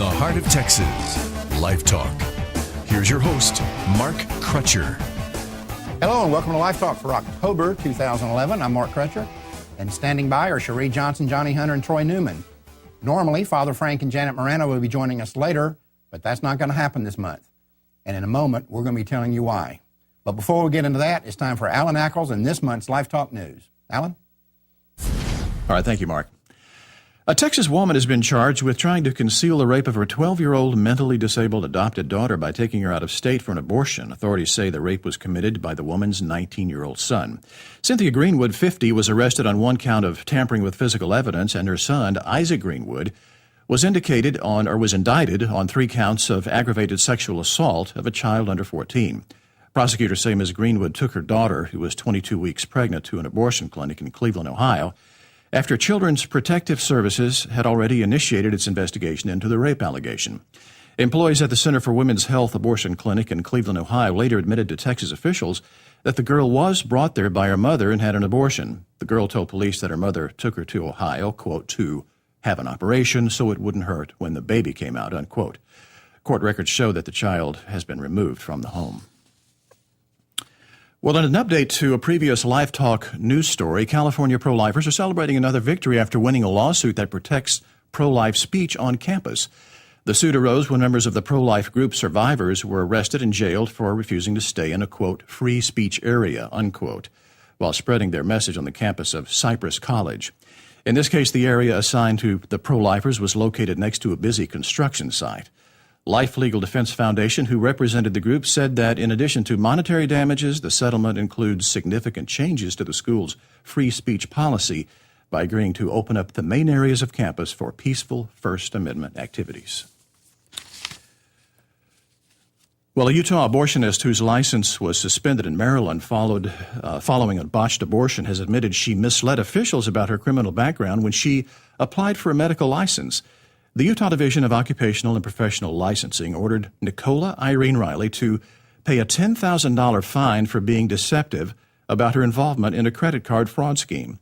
the heart of Texas, LifeTalk. Here's your host, Mark Crutcher. Hello and welcome to LifeTalk for October 2011. I'm Mark Crutcher, and standing by are Cherie Johnson, Johnny Hunter, and Troy Newman. Normally, Father Frank and Janet Morano will be joining us later, but that's not going to happen this month. And in a moment, we're going to be telling you why. But before we get into that, it's time for Alan Ackles and this month's LifeTalk News. Alan? All right, thank you, Mark. A Texas woman has been charged with trying to conceal the rape of her 12-year-old mentally disabled adopted daughter by taking her out of state for an abortion. Authorities say the rape was committed by the woman's 19-year-old son. Cynthia Greenwood, 50, was arrested on one count of tampering with physical evidence, and her son, Isaac Greenwood, was indicted on or was indicted on 3 counts of aggravated sexual assault of a child under 14. Prosecutors say Ms. Greenwood took her daughter, who was 22 weeks pregnant, to an abortion clinic in Cleveland, Ohio, after Children's Protective Services had already initiated its investigation into the rape allegation. Employees at the Center for Women's Health Abortion Clinic in Cleveland, Ohio, later admitted to Texas officials that the girl was brought there by her mother and had an abortion. The girl told police that her mother took her to Ohio, quote, to have an operation so it wouldn't hurt when the baby came out, unquote. Court records show that the child has been removed from the home. Well, in an update to a previous LifeTalk news story, California pro-lifers are celebrating another victory after winning a lawsuit that protects pro-life speech on campus. The suit arose when members of the pro-life group Survivors were arrested and jailed for refusing to stay in a, quote, free speech area, unquote, while spreading their message on the campus of Cypress College. In this case, the area assigned to the pro-lifers was located next to a busy construction site. Life Legal Defense Foundation, who represented the group, said that in addition to monetary damages, the settlement includes significant changes to the school's free speech policy by agreeing to open up the main areas of campus for peaceful First Amendment activities. Well, a Utah abortionist whose license was suspended in Maryland following a botched abortion has admitted she misled officials about her criminal background when she applied for a medical license. The Utah Division of Occupational and Professional Licensing ordered Nicola Irene Riley to pay a $10,000 fine for being deceptive about her involvement in a credit card fraud scheme.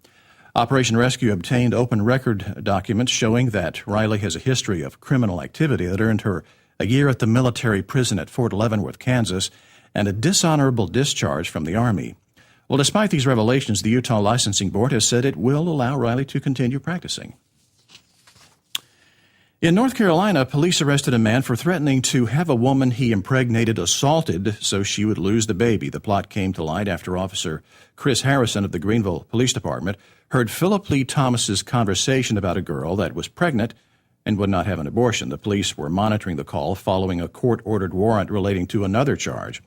Operation Rescue obtained open record documents showing that Riley has a history of criminal activity that earned her a year at the military prison at Fort Leavenworth, Kansas, and a dishonorable discharge from the Army. Well, despite these revelations, the Utah Licensing Board has said it will allow Riley to continue practicing. In North Carolina, police arrested a man for threatening to have a woman he impregnated assaulted so she would lose the baby. The plot came to light after Officer Chris Harrison of the Greenville Police Department heard Philip Lee Thomas's conversation about a girl that was pregnant and would not have an abortion. The police were monitoring the call following a court-ordered warrant relating to another charge.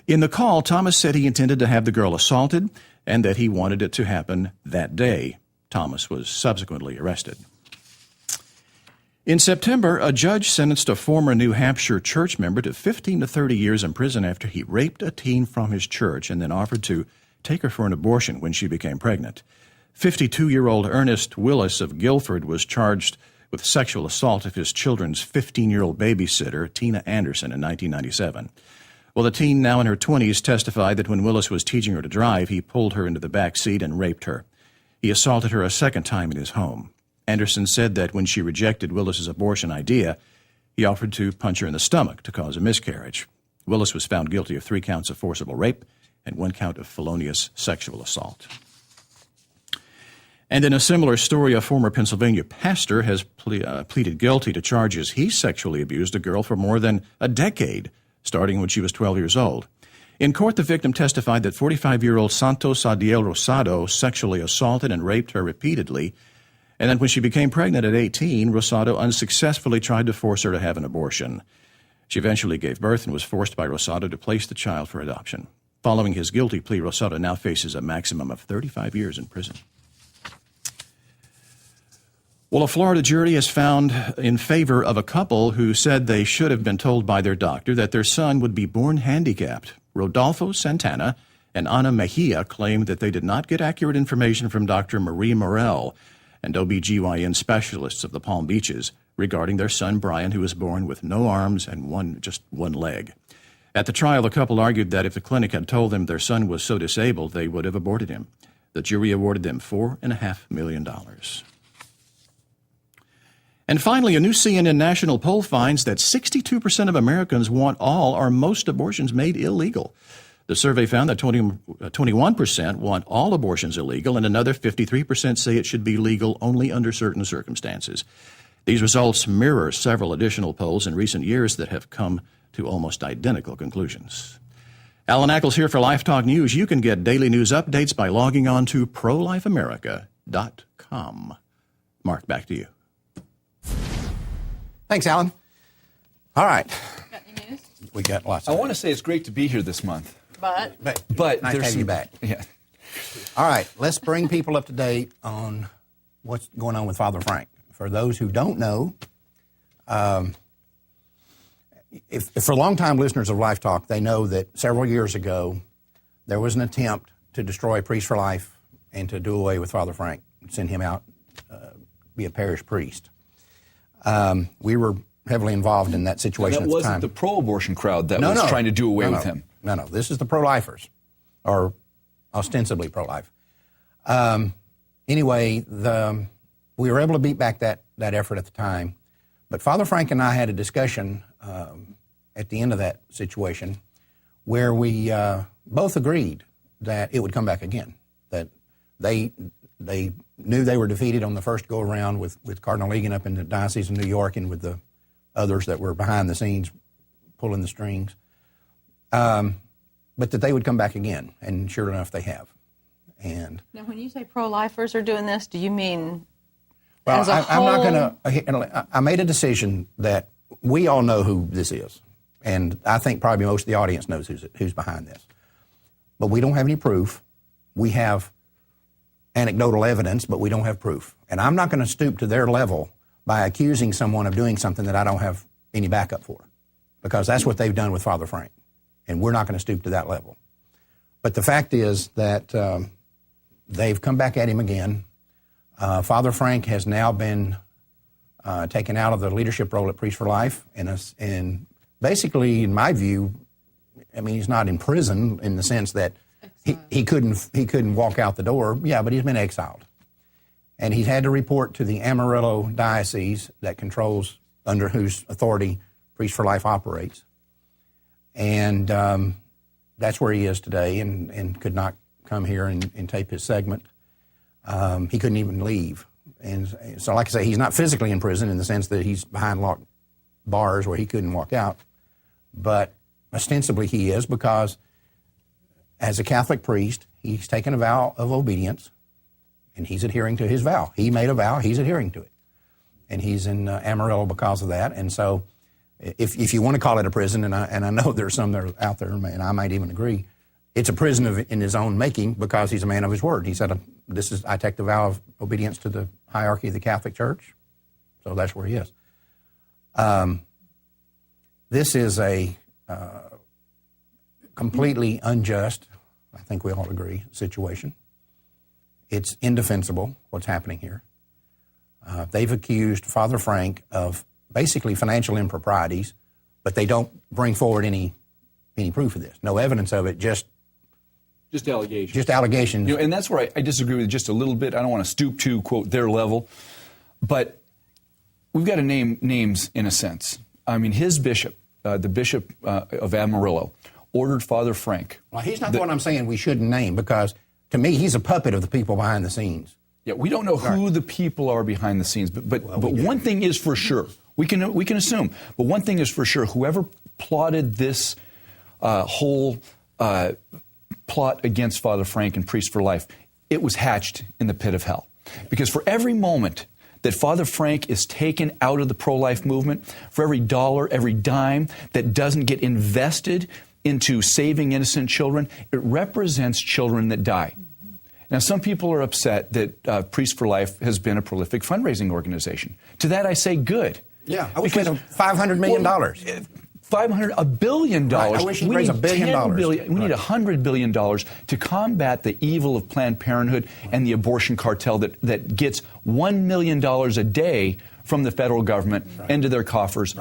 In the call, Thomas said he intended to have the girl assaulted and that he wanted it to happen that day. Thomas was subsequently arrested. In September, a judge sentenced a former New Hampshire church member to 15 to 30 years in prison after he raped a teen from his church and then offered to take her for an abortion when she became pregnant. 52-year-old Ernest Willis of Guilford was charged with sexual assault of his children's 15-year-old babysitter, Tina Anderson, in 1997. Well, the teen, now in her 20s, testified that when Willis was teaching her to drive, he pulled her into the back seat and raped her. He assaulted her a second time in his home. Anderson said that when she rejected Willis's abortion idea, he offered to punch her in the stomach to cause a miscarriage. Willis was found guilty of 3 counts of forcible rape and 1 count of felonious sexual assault. And in a similar story, a former Pennsylvania pastor has pleaded guilty to charges he sexually abused a girl for more than a decade, starting when she was 12 years old. In court, the victim testified that 45-year-old Santos Adiel Rosado sexually assaulted and raped her repeatedly, and then when she became pregnant at 18, Rosado unsuccessfully tried to force her to have an abortion. She eventually gave birth and was forced by Rosado to place the child for adoption. Following his guilty plea, Rosado now faces a maximum of 35 years in prison. Well, a Florida jury has found in favor of a couple who said they should have been told by their doctor that their son would be born handicapped. Rodolfo Santana and Ana Mejia claimed that they did not get accurate information from Dr. Marie Morel and OBGYN specialists of the Palm Beaches regarding their son Brian, who was born with no arms and just one leg. At the trial, the couple argued that if the clinic had told them their son was so disabled, they would have aborted him. The jury awarded them $4.5 million. And finally, a new CNN national poll finds that 62% of Americans want all or most abortions made illegal. The survey found that 21% want all abortions illegal, and another 53% say it should be legal only under certain circumstances. These results mirror several additional polls in recent years that have come to almost identical conclusions. Alan Ackles here for LifeTalk News. You can get daily news updates by logging on to prolifeamerica.com. Mark, back to you. Thanks, Alan. All right. Got any news? We got lots I of want to say it's great to be here this month. But But nice to there's have you some- back. Yeah. All right, let's bring people up to date on what's going on with Father Frank. For those who don't know, if for longtime listeners of Life Talk, they know that several years ago there was an attempt to destroy Priest for Life and to do away with Father Frank, send him out, be a parish priest. We were heavily involved in that situation That at the wasn't time. the pro-abortion crowd that was trying to do away with him. No, this is the pro-lifers, or ostensibly pro-life. Anyway, we were able to beat back that effort at the time. But Father Frank and I had a discussion at the end of that situation where we both agreed that it would come back again, that they knew they were defeated on the first go-around with Cardinal Egan up in the Diocese of New York and with the others that were behind the scenes pulling the strings, but that they would come back again, and sure enough, they have. And now, when you say pro-lifers are doing this, do you mean well, as a I'm not whole? going to. I made a decision that we all know who this is, and I think probably most of the audience knows who's behind this. But we don't have any proof. We have anecdotal evidence, but we don't have proof. And I'm not going to stoop to their level by accusing someone of doing something that I don't have any backup for, because that's what they've done with Father Frank, and we're not going to stoop to that level. But the fact is that they've come back at him again. Father Frank has now been taken out of the leadership role at Priest for Life, and basically, in my view, I mean, he's not in prison in the sense that he couldn't walk out the door. Yeah, but he's been exiled. And he's had to report to the Amarillo Diocese that controls, under whose authority Priest for Life operates. And that's where he is today, and could not come here and tape his segment. He couldn't even leave. And so, like I say, he's not physically in prison in the sense that he's behind locked bars where he couldn't walk out. But ostensibly he is, because as a Catholic priest, he's taken a vow of obedience, and he's adhering to his vow. He made a vow, he's adhering to it. And he's in Amarillo because of that. And so if you want to call it a prison, and I know there's some that are out there, and I might even agree, it's a prison in his own making, because he's a man of his word. He said, I take the vow of obedience to the hierarchy of the Catholic Church. So that's where he is. This is a completely unjust, I think we all agree, situation. It's indefensible what's happening here. They've accused Father Frank of basically financial improprieties, but they don't bring forward any proof of this. No evidence of it, just allegations. Just allegations. And that's where I disagree with just a little bit. I don't want to stoop to, quote, their level. But we've got to name names in a sense. I mean, his bishop, the Bishop of Amarillo, ordered Father Frank. Well, he's not the one I'm saying we shouldn't name, because to me, he's a puppet of the people behind the scenes. Yeah, we don't know who the people are behind the scenes, but one thing is for sure. We can assume, but one thing is for sure: whoever plotted this whole plot against Father Frank and Priest for Life, it was hatched in the pit of hell. Because for every moment that Father Frank is taken out of the pro-life movement, for every dollar, every dime that doesn't get invested into saving innocent children, it represents children that die. Now, some people are upset that Priest for Life has been a prolific fundraising organization. To that, I say good. Yeah, I wish we had $500 million. $1 billion. Right, I wish he'd raise $1 billion. We need $100 billion to combat the evil of Planned Parenthood and the abortion cartel that gets $1 million a day from the federal government into their coffers.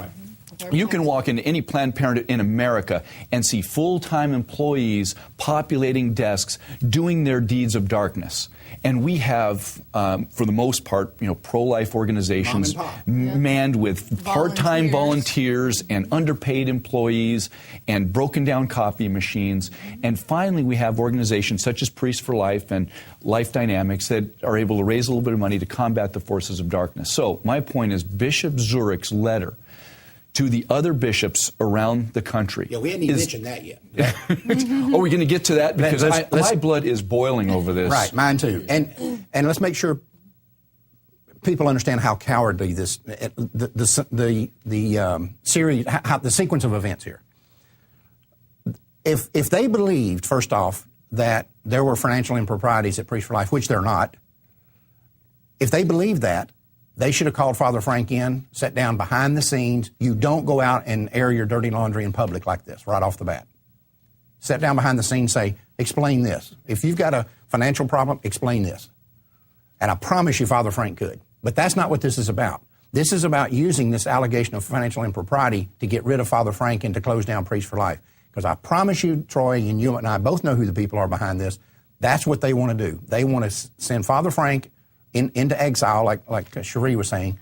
You can walk into any Planned Parenthood in America and see full-time employees populating desks doing their deeds of darkness. And we have, for the most part, pro-life organizations manned with part-time volunteers and underpaid employees and broken down copy machines. And finally, we have organizations such as Priests for Life and Life Dynamics that are able to raise a little bit of money to combat the forces of darkness. So my point is Bishop Zurich's letter to the other bishops around the country. Yeah, we hadn't even mentioned that yet. Are we going to get to that? Because my blood is boiling over this. Right, mine too. And let's make sure people understand how cowardly the series, how the sequence of events here. If they believed, first off, that there were financial improprieties at Priests for Life, which they're not, if they believed that, they should have called Father Frank in, sat down behind the scenes. You don't go out and air your dirty laundry in public like this right off the bat. Sit down behind the scenes, say, explain this. If you've got a financial problem, explain this. And I promise you Father Frank could. But that's not what this is about. This is about using this allegation of financial impropriety to get rid of Father Frank and to close down Priests for Life. Because I promise you, Troy, and you and I both know who the people are behind this. That's what they want to do. They want to send Father Frank into exile, like Cherie was saying,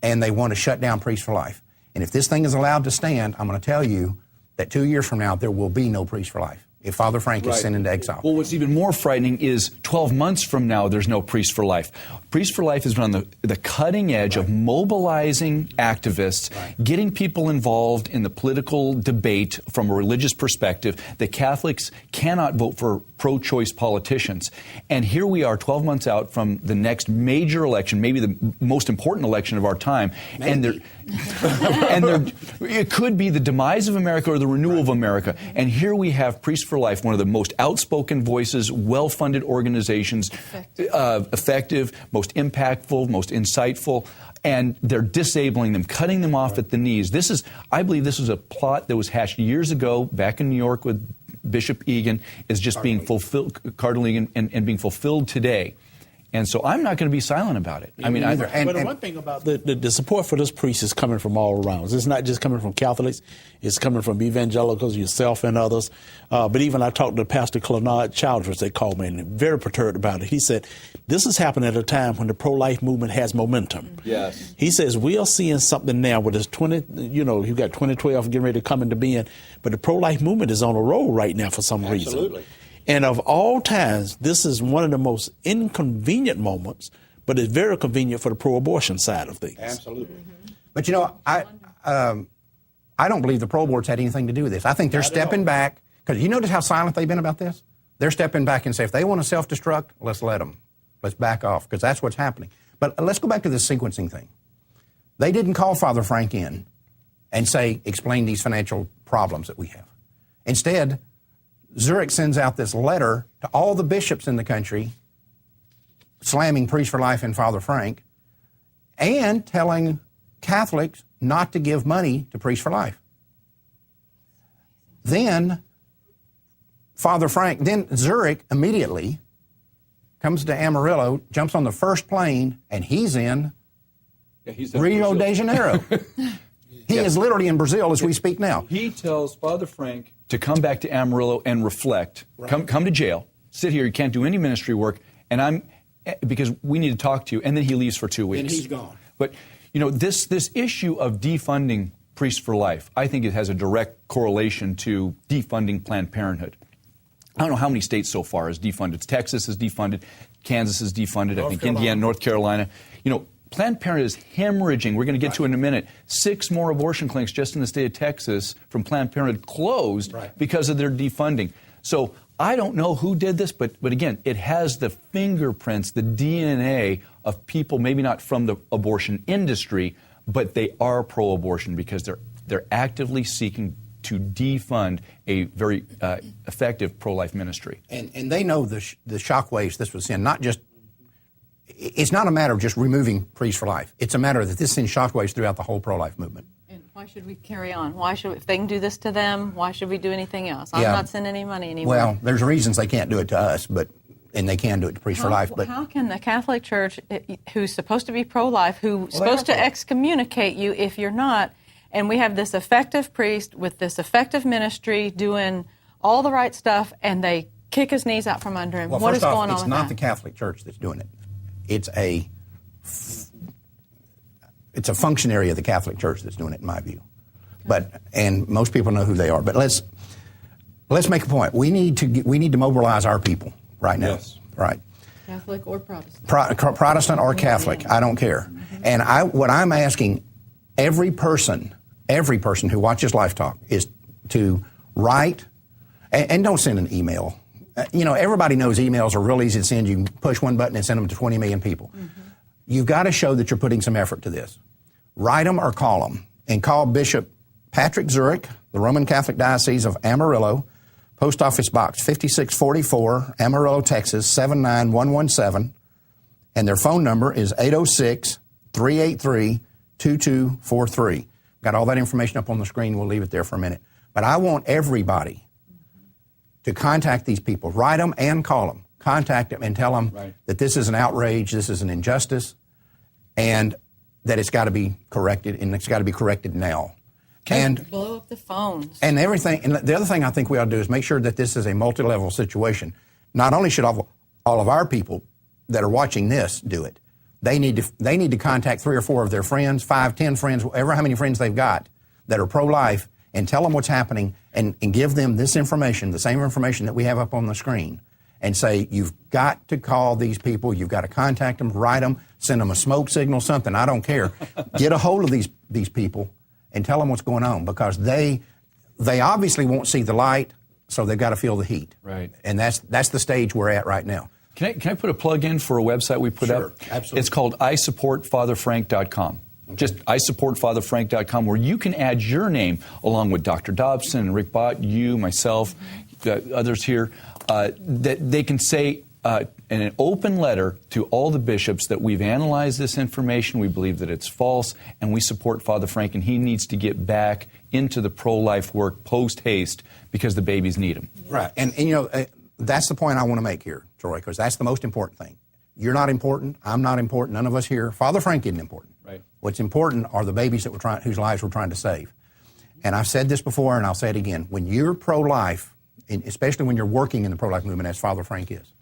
and they want to shut down Priests for Life. And if this thing is allowed to stand, I'm going to tell you that 2 years from now, there will be no Priests for Life if Father Frank is sent into exile. Well, what's even more frightening is 12 months from now, there's no Priests for Life. Priests for Life has been on the cutting edge of mobilizing activists, getting people involved in the political debate from a religious perspective. The Catholics cannot vote for pro-choice politicians. And here we are 12 months out from the next major election, maybe the most important election of our time. Maybe. And it could be the demise of America or the renewal of America. And here we have Priests for Life, one of the most outspoken voices, well-funded organizations, effective, most impactful, most insightful, and they're disabling them, cutting them off at the knees. I believe this was a plot that was hatched years ago back in New York with Bishop Egan, is just being fulfilled, Cardinal Egan, and being fulfilled today. And so I'm not going to be silent about it. But the one thing about the support for this priest is coming from all around. It's not just coming from Catholics. It's coming from evangelicals, yourself and others. But even I talked to Pastor Clenard Childress, they called me, and very perturbed about it. He said, this is happening at a time when the pro-life movement has momentum. Yes. He says, we are seeing something now with this you've got 2012 getting ready to come into being, but the pro-life movement is on a roll right now for some reason. Absolutely. And of all times, this is one of the most inconvenient moments, but it's very convenient for the pro-abortion side of things. Absolutely. But I don't believe the pro board's had anything to do with this. I think they're stepping back, because you notice how silent they've been about this? They're stepping back and say, if they want to self-destruct, let's let them. Let's back off, because that's what's happening. But let's go back to this sequencing thing. They didn't call Father Frank in and say, explain these financial problems that we have. Instead, Zurich sends out this letter to all the bishops in the country, slamming Priests for Life and Father Frank, and telling Catholics not to give money to Priests for Life. Then Zurich immediately comes to Amarillo, jumps on the first plane, and he's in Rio de Janeiro. He is literally in Brazil as we speak now. He tells Father Frank to come back to Amarillo and reflect. Right. Come to jail. Sit here. You can't do any ministry work. And because we need to talk to you. And then he leaves for 2 weeks. And he's gone. But, this issue of defunding Priests for Life, I think it has a direct correlation to defunding Planned Parenthood. I don't know how many states so far has defunded. Texas has defunded. Kansas has defunded. I think Indiana, North Carolina. Planned Parenthood is hemorrhaging. We're going to get to it in a minute. 6 more abortion clinics just in the state of Texas from Planned Parenthood closed because of their defunding. So I don't know who did this, but again, it has the fingerprints, the DNA of people, maybe not from the abortion industry, but they are pro-abortion because they're actively seeking to defund a very effective pro-life ministry. And they know the shockwaves this was in, not just. It's not a matter of just removing Priests for Life. It's a matter that this sends shockwaves throughout the whole pro-life movement. And why should we carry on? If they can do this to them, why should we do anything else? I'm not sending any money anymore. Well, there's reasons they can't do it to us, and they can do it to Priests for Life. But how can the Catholic Church, who's supposed to be pro-life, who's supposed to excommunicate you if you're not, And we have this effective priest with this effective ministry doing all the right stuff, and they kick his knees out from under him. Well, what is first off, going on it's with not that? the Catholic Church that's doing it. It's a functionary of the Catholic Church that's doing it, in my view. And most people know who they are. But let's make a point. We need to mobilize our people right now. Yes. Right. Catholic or Protestant? Protestant or Catholic, I don't care. And what I'm asking every person who watches LifeTalk is to write, and don't send an email. Everybody knows emails are real easy to send. You can push one button and send them to 20 million people. You've got to show that you're putting some effort to this. Write them or call them, and call Bishop Patrick Zurich, the Roman Catholic Diocese of Amarillo, Post Office Box 5644, Amarillo, Texas 79117, and their phone number is 806-383-2243. Got all that information up on the screen. We'll leave it there for a minute. But I want everybody to contact these people. Write them and call them. Contact them and tell them that this is an outrage, this is an injustice, and that it's got to be corrected, and it's got to be corrected now. And blow up the phones. And everything. And the other thing I think we ought to do is make sure that this is a multi-level situation. Not only should all of our people that are watching this do it, they need to contact 3 or 4 of their friends, 5, 10 friends, whatever how many friends they've got that are pro-life, and tell them what's happening, and give them this information, the same information that we have up on the screen, and say, you've got to call these people, you've got to contact them, write them, send them a smoke signal, something, I don't care. Get a hold of these people and tell them what's going on, because they obviously won't see the light, so they've got to feel the heat. Right. And that's the stage we're at right now. Can I put a plug in for a website we put up? Absolutely. It's called isupportfatherfrank.com. Just isupportfatherfrank.com, where you can add your name along with Dr. Dobson and Rick Bott, you, myself, others here, that they can say in an open letter to all the bishops that we've analyzed this information, we believe that it's false, and we support Father Frank, and he needs to get back into the pro-life work post-haste because the babies need him. Right. And that's the point I want to make here, Troy, because that's the most important thing. You're not important. I'm not important. None of us here. Father Frank isn't important. Right. What's important are the babies that whose lives we're trying to save. And I've said this before, and I'll say it again. When you're pro-life, especially when you're working in the pro-life movement, as Father Frank is,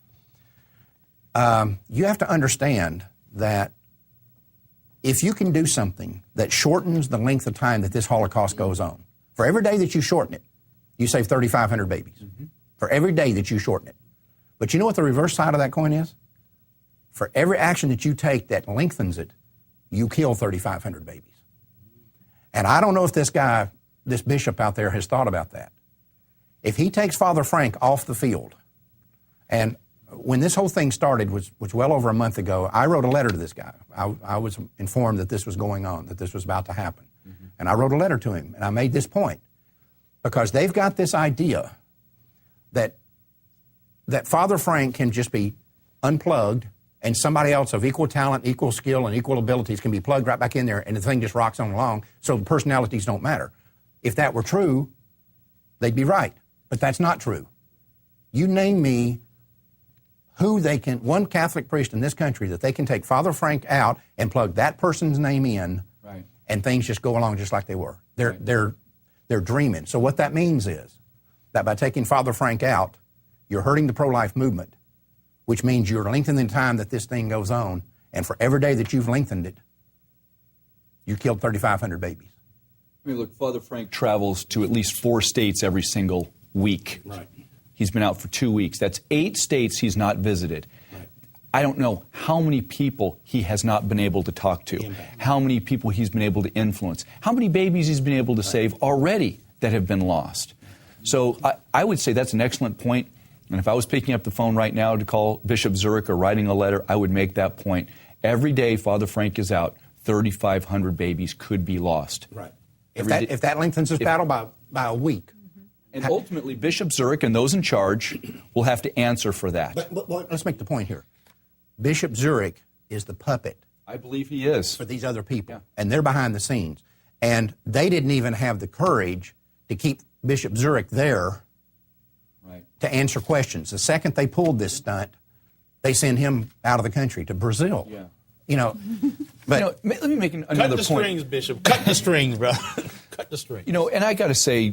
you have to understand that if you can do something that shortens the length of time that this Holocaust goes on, for every day that you shorten it, you save 3,500 babies. Mm-hmm. For every day that you shorten it. But you know what the reverse side of that coin is? For every action that you take that lengthens it, you kill 3,500 babies. And I don't know if this bishop out there has thought about that. If he takes Father Frank off the field, and when this whole thing started, was well over a month ago, I wrote a letter to this guy. I was informed that this was going on, that this was about to happen. Mm-hmm. And I wrote a letter to him, and I made this point. Because they've got this idea that Father Frank can just be unplugged, and somebody else of equal talent, equal skill, and equal abilities can be plugged right back in there, and the thing just rocks on along, so the personalities don't matter. If that were true, they'd be right. But that's not true. You name me one Catholic priest in this country that they can take Father Frank out and plug that person's name in, right, and things just go along just like they were. They're dreaming. So what that means is that by taking Father Frank out, you're hurting the pro-life movement, which means you're lengthening the time that this thing goes on, and for every day that you've lengthened it, you killed 3,500 babies. I mean, look, Father Frank travels to at least 4 states every single week. Right. He's been out for 2 weeks. That's 8 states he's not visited. Right. I don't know how many people he has not been able to talk to, how many people he's been able to influence, how many babies he's been able to save already that have been lost. So I would say that's an excellent point. And if I was picking up the phone right now to call Bishop Zurich or writing a letter, I would make that point. Every day Father Frank is out, 3,500 babies could be lost. Right. If that lengthens his battle by a week. And ultimately, Bishop Zurich and those in charge will have to answer for that. But let's make the point here. Bishop Zurich is the puppet. I believe he is. For these other people. Yeah. And they're behind the scenes. And they didn't even have the courage to keep Bishop Zurich there to answer questions. The second they pulled this stunt, they send him out of the country to Brazil. Yeah. But let me make another point. Cut the strings, Bishop. Cut the strings, bro. cut the string. And I got to say,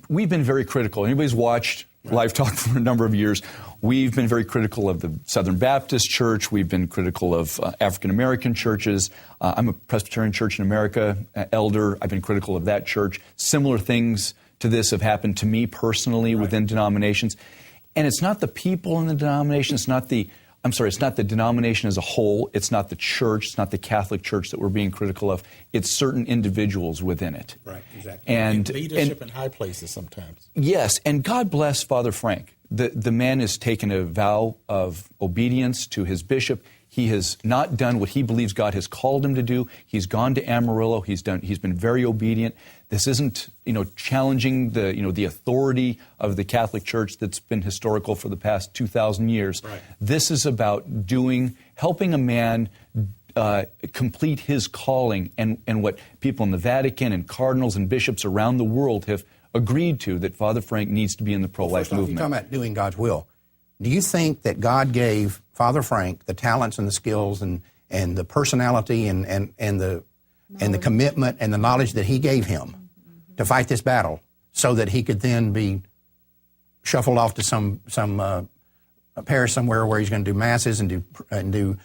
we've been very critical. Anybody's watched LifeTalk for a number of years. We've been very critical of the Southern Baptist Church. We've been critical of African American churches. I'm a Presbyterian Church in America elder. I've been critical of that church. Similar things to this have happened to me personally within denominations. And it's not the people in the denomination. It's not the denomination as a whole. It's not the church. It's not the Catholic Church that we're being critical of. It's certain individuals within it. Right, exactly. And leadership in high places sometimes. Yes, and God bless Father Frank. The man has taken a vow of obedience to his bishop. He has not done what he believes God has called him to do. He's gone to Amarillo. He's been very obedient. This isn't, challenging the authority of the Catholic Church that's been historical for the past 2,000 years. Right. This is about helping a man complete his calling and what people in the Vatican and cardinals and bishops around the world have agreed to, that Father Frank needs to be in the pro-life movement. You're talking about doing God's will. Do you think that God gave Father Frank the talents and the skills and the personality and the commitment and the knowledge that he gave him to fight this battle so that he could then be shuffled off to some parish somewhere where he's going to do masses and do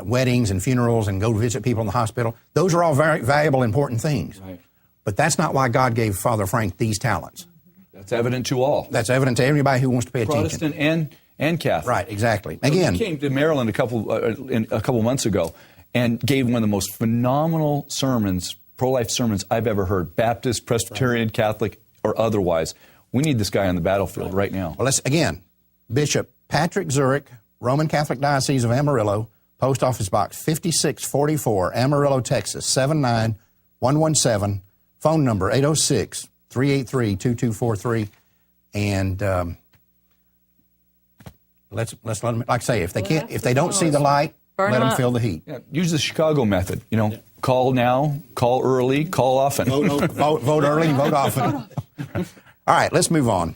weddings and funerals and go visit people in the hospital? Those are all very valuable, important things. Right. But that's not why God gave Father Frank these talents. That's evident to all. That's evident to everybody who wants to pay attention. Protestant and Catholic. Right, exactly. Again, he came to Maryland a couple months ago and gave one of the most phenomenal sermons, pro-life sermons I've ever heard. Baptist, Presbyterian, Catholic, or otherwise. We need this guy on the battlefield right now. Well, Bishop Patrick Zurich, Roman Catholic Diocese of Amarillo, Post Office Box 5644, Amarillo, Texas 79117. Phone number 806-383-2243. And let's let them, like I say, if they don't see the light, let them feel the heat. Yeah, use the Chicago method. Call now, call early, call often. Vote early, vote often. All right, let's move on.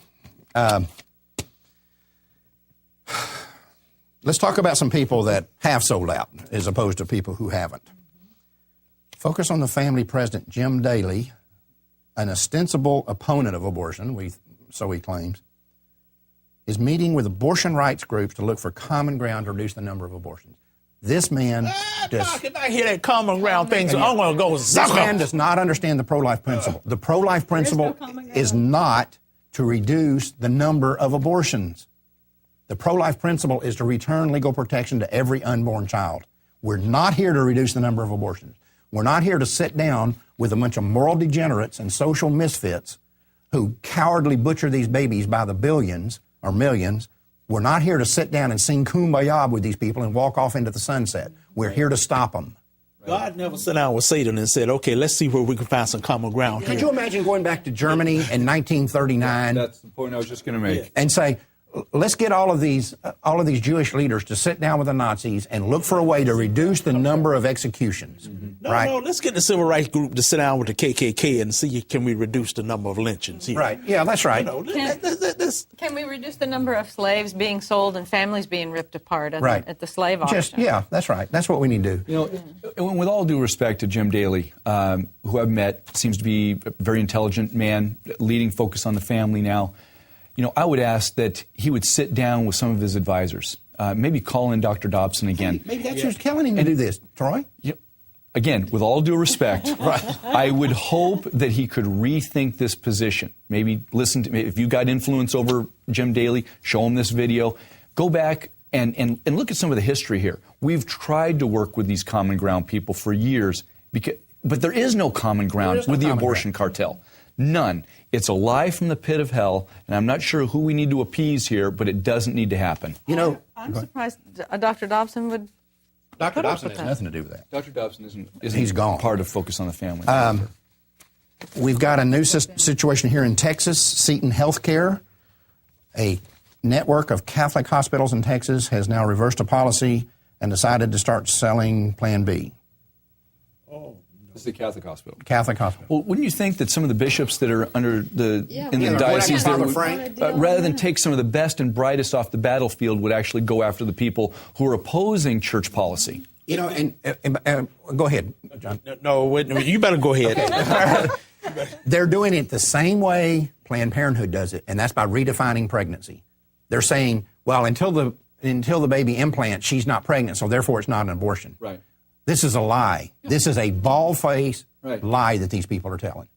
Let's talk about some people that have sold out as opposed to people who haven't. Focus on the family president, Jim Daly, an ostensible opponent of abortion, so he claims, is meeting with abortion rights groups to look for common ground to reduce the number of abortions. This man if I hear that common ground thing, I'm going to go suck This man does not understand the pro-life principle. The pro-life principle is not to reduce the number of abortions. The pro-life principle is to return legal protection to every unborn child. We're not here to reduce the number of abortions. We're not here to sit down with a bunch of moral degenerates and social misfits who cowardly butcher these babies by the billions or millions. We're not here to sit down and sing Kumbaya with these people and walk off into the sunset. We're here to stop them. God never sat down with Satan and said, okay, let's see where we can find some common ground here. Could you imagine going back to Germany in 1939? That's the point I was just going to make. And say, let's get all of these Jewish leaders to sit down with the Nazis and look for a way to reduce the number of executions. Right? No, let's get the civil rights group to sit down with the KKK and see can we reduce the number of lynchings here. Right. Yeah, that's right. Can we reduce the number of slaves being sold and families being ripped apart at the slave auction? Yeah, that's right. That's what we need to do. With all due respect to Jim Daly, who I've met, seems to be a very intelligent man, leading Focus on the Family now. I would ask that he would sit down with some of his advisors, maybe call in Dr. Dobson again. Maybe that's who's telling him to do this, Troy. Again, with all due respect, I would hope that he could rethink this position. Maybe listen to me. If you got influence over Jim Daly, show him this video. Go back and look at some of the history here. We've tried to work with these common ground people for years, but there is no common ground with the abortion cartel. None. It's a lie from the pit of hell, and I'm not sure who we need to appease here, but it doesn't need to happen. I'm surprised Dr. Dobson would. Dr. Dobson has nothing to do with that. Dr. Dobson isn't He's gone. Part of Focus on the Family. We've got a new situation here in Texas. Seton Healthcare, a network of Catholic hospitals in Texas, has now reversed a policy and decided to start selling Plan B. This is a Catholic hospital. Catholic hospital. Well, wouldn't you think that some of the bishops that are in the diocese there, rather than take some of the best and brightest off the battlefield, would actually go after the people who are opposing church policy? You know, and go ahead, John. No, wait, you better go ahead. They're doing it the same way Planned Parenthood does it, and that's by redefining pregnancy. They're saying, well, until the baby implants, she's not pregnant, so therefore it's not an abortion. Right. This is a lie. This is a bald-faced lie that these people are telling.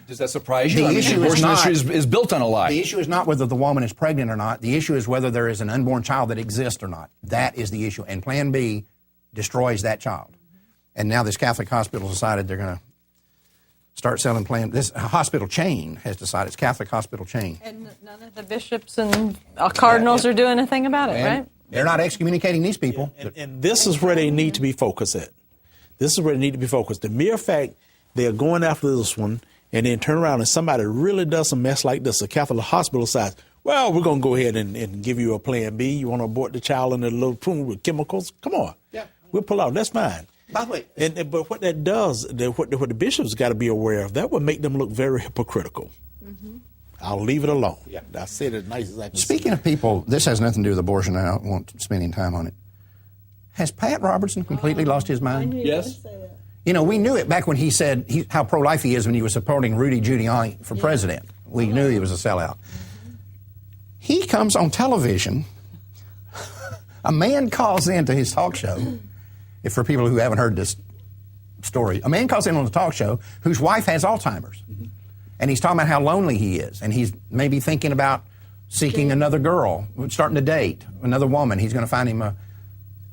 Does that surprise you? The issue abortion is built on a lie. The issue is not whether the woman is pregnant or not. The issue is whether there is an unborn child that exists or not. That is the issue. And Plan B destroys that child. And now this Catholic hospital decided they're going to start selling Plan. This hospital chain has decided, it's Catholic hospital chain. And none of the bishops and cardinals are doing a thing about it, right? They're not excommunicating these people. And this is where they need to be focused at. This is where they need to be focused. The mere fact they're going after this one and then turn around and somebody really does a mess like this, a Catholic hospital decides, well, we're going to go ahead and give you a Plan B. You want to abort the child in a little pool with chemicals? Come on. Yeah. We'll pull out. That's fine. By the way, but what that does, what the bishops got to be aware of, that would make them look very hypocritical. Mm-hmm. I'll leave it alone. Yeah. I said it as nice as I can. Speaking of people, this has nothing to do with abortion, and I don't want spending time on it. Has Pat Robertson completely lost his mind? Yes. You know, we knew it back when he said how pro-life he is when he was supporting Rudy Giuliani for president. We knew he was a sellout. He comes on television. A man calls into his talk show. If for people who haven't heard this story, a man calls in on the talk show whose wife has Alzheimer's. Mm-hmm. And he's talking about how lonely he is. And he's maybe thinking about seeking another girl, starting to date another woman. He's going to find him a...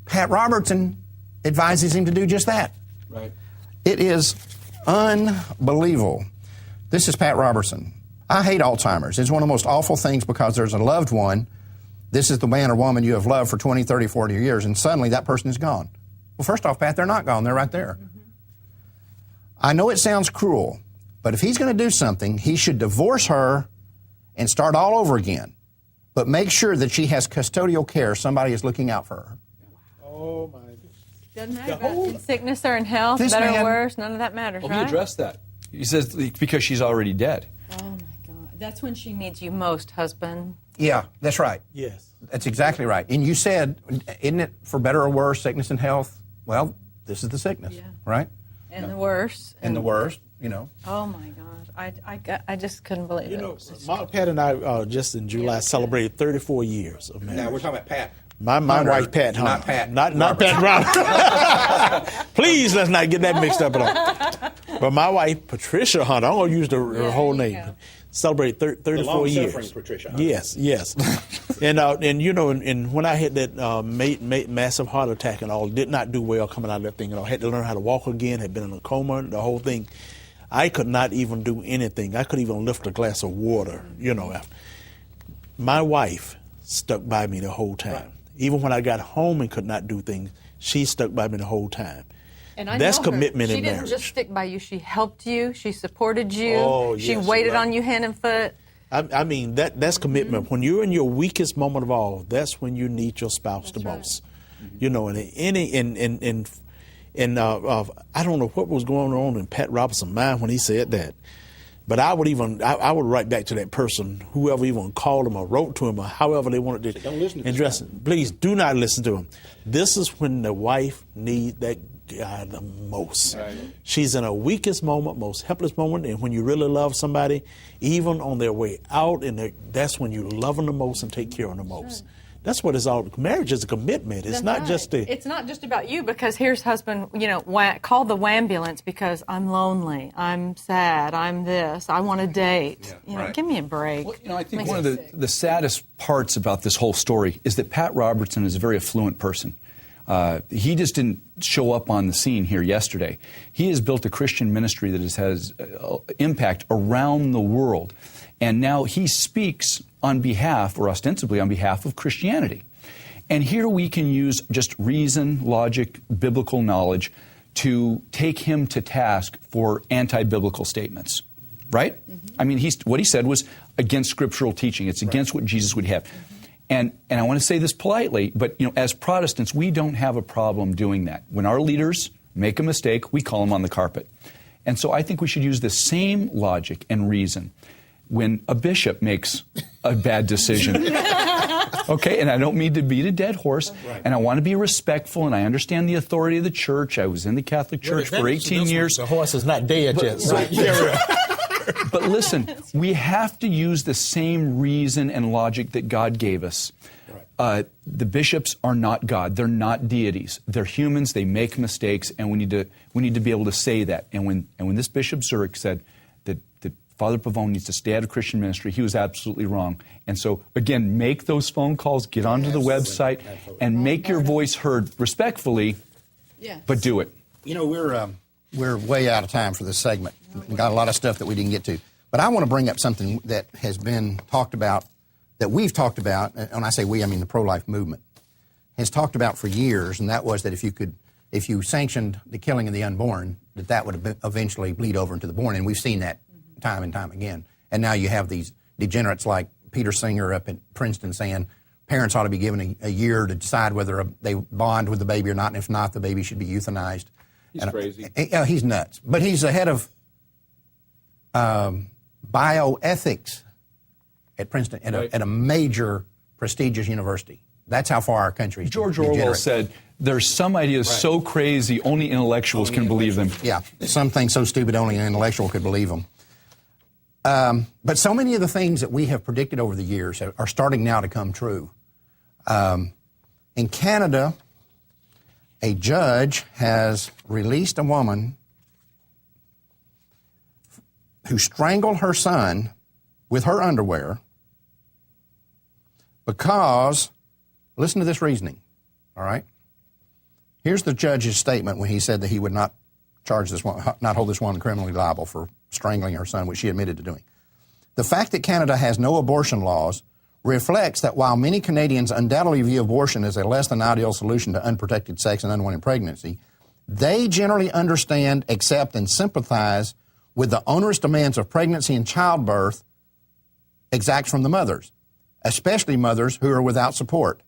Pat Robertson advises him to do just that. Right. It is unbelievable. This is Pat Robertson. I hate Alzheimer's. It's one of the most awful things because there's a loved one. This is the man or woman you have loved for 20, 30, 40 years, and suddenly that person is gone. Well, first off, Pat, they're not gone. They're right there. Mm-hmm. I know it sounds cruel, but if he's going to do something, he should divorce her and start all over again. But make sure that she has custodial care. Somebody is looking out for her. Oh, my goodness. Doesn't matter in sickness or in health, better or worse, none of that matters, right? He addressed that. He says because she's already dead. Oh, my God. That's when she needs you most, husband. Yeah, that's right. Yes. That's exactly right. And you said, isn't it for better or worse, sickness and health? Well, this is the sickness, right? And the worst. And the worst, you know. Oh, my gosh. I just couldn't believe it. You know, Pat and I just in July celebrated 34 years of marriage. Now, we're talking about Pat. My wife, Pat Hunter. Not Pat. Not Pat Robertson. Please, let's not get that mixed up at all. But my wife, Patricia Hunter, I'm going to use her whole name. Celebrated 34 years. Patricia Hunter. Yes. And you know, and when I had that massive heart attack and all, did not do well coming out of that thing. You know, had to learn how to walk again, had been in a coma, the whole thing. I could not even do anything. I couldn't even lift a glass of water, you know. My wife stuck by me the whole time. Right. Even when I got home and could not do things, she stuck by me the whole time. And I That's know her. commitment in marriage. She didn't just stick by you. She helped you. She supported you. Oh, she yes, waited right. on you hand and foot. I mean, that's commitment. When you're in your weakest moment of all, that's when you need your spouse the most. You know, and I don't know what was going on in Pat Robertson's mind when he said that. But I would write back to that person, whoever even called him or wrote to him or however they wanted to don't listen to address it. Please do not listen to him. This is when the wife needs that guy the most. Right. She's in her weakest moment, most helpless moment, and when you really love somebody, even on their way out, that's when you love them the most and take care of them the most. That's what it's all. Marriage is a commitment. It's not just a. It's not just about you because here's husband. You know, call the wambulance because I'm lonely, I'm sad, I'm this, I want to date. Yeah, you know, give me a break. Well, you know, I think one of the saddest parts about this whole story is that Pat Robertson is a very affluent person. He just didn't show up on the scene here yesterday. He has built a Christian ministry that has impact around the world. And now he speaks on behalf, or ostensibly on behalf, of Christianity. And here we can use just reason, logic, biblical knowledge to take him to task for anti-biblical statements, right? Mm-hmm. I mean, what he said was against scriptural teaching. It's against what Jesus would have. And I want to say this politely, but you know, as Protestants, we don't have a problem doing that. When our leaders make a mistake, we call them on the carpet. And so I think we should use the same logic and reason when a bishop makes a bad decision. Okay, and I don't mean to beat a dead horse, and I want to be respectful, and I understand the authority of the church. I was in the Catholic Church for 18 years. The horse is not dead yet. So. But listen, we have to use the same reason and logic that God gave us. The bishops are not God. They're not deities. They're humans. They make mistakes, and we need to be able to say that. And when this Bishop Zurich said that Father Pavone needs to stay out of Christian ministry, he was absolutely wrong. And so, again, make those phone calls, get onto the website, and make your voice heard respectfully, but do it. You know, we're way out of time for this segment. We've got a lot of stuff that we didn't get to. But I want to bring up something that has been talked about, that we've talked about, and when I say we, I mean the pro-life movement, has talked about for years, and that was that if you sanctioned the killing of the unborn, that would eventually bleed over into the born, and we've seen that time and time again. And now you have these degenerates like Peter Singer up at Princeton saying parents ought to be given a year to decide whether they bond with the baby or not, and if not, the baby should be euthanized. He's crazy. He's nuts. But he's the head of bioethics at Princeton, at a major prestigious university. That's how far our country is. George Orwell said, there's some ideas so crazy only intellectuals can believe them. Yeah, some things so stupid only an intellectual could believe them. But so many of the things that we have predicted over the years are starting now to come true. In Canada, a judge has released a woman who strangled her son with her underwear because, listen to this reasoning, all right? Here's the judge's statement when he said that he would not hold this woman criminally liable for strangling her son, which she admitted to doing. The fact that Canada has no abortion laws reflects that while many Canadians undoubtedly view abortion as a less than ideal solution to unprotected sex and unwanted pregnancy, they generally understand, accept, and sympathize with the onerous demands of pregnancy and childbirth exact from the mothers, especially mothers who are without support.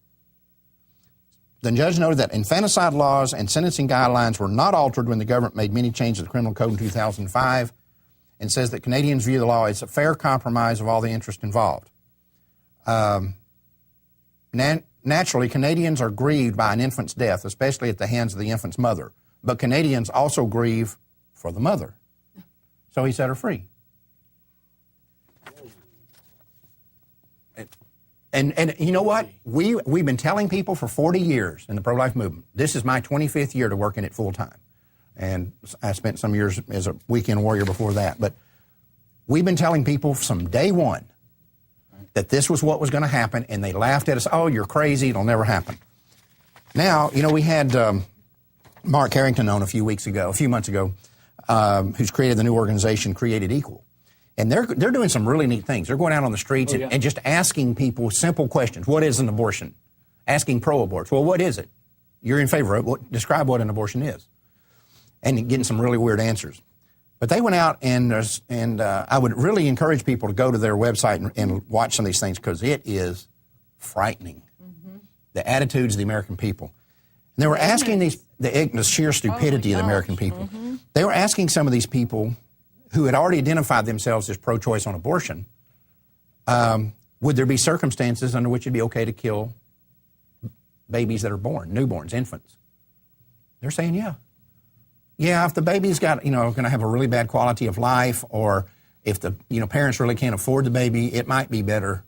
The judge noted that infanticide laws and sentencing guidelines were not altered when the government made many changes to the criminal code in 2005, and says that Canadians view the law as a fair compromise of all the interests involved. Naturally, Canadians are grieved by an infant's death, especially at the hands of the infant's mother. But Canadians also grieve for the mother. So he set her free. And you know what? We've been telling people for 40 years in the pro-life movement, this is my 25th year to work in it full time. And I spent some years as a weekend warrior before that. But we've been telling people from day one that this was what was going to happen, and they laughed at us. Oh, you're crazy. It'll never happen. Now, you know, we had Mark Harrington on a few months ago, who's created the new organization Created Equal. And they're doing some really neat things. They're going out on the streets and just asking people simple questions. What is an abortion? Asking pro-aborts. Well, what is it? You're in favor of it. Describe what an abortion is. And getting some really weird answers. But they went out, and I would really encourage people to go to their website and watch some of these things, because it is frightening, the attitudes of the American people. And they were asking the sheer stupidity of the American people. They were asking some of these people who had already identified themselves as pro-choice on abortion, would there be circumstances under which it'd be okay to kill babies that are born, newborns, infants? They're saying, yeah. Yeah, if the baby's got, going to have a really bad quality of life, or if the, parents really can't afford the baby, it might be better.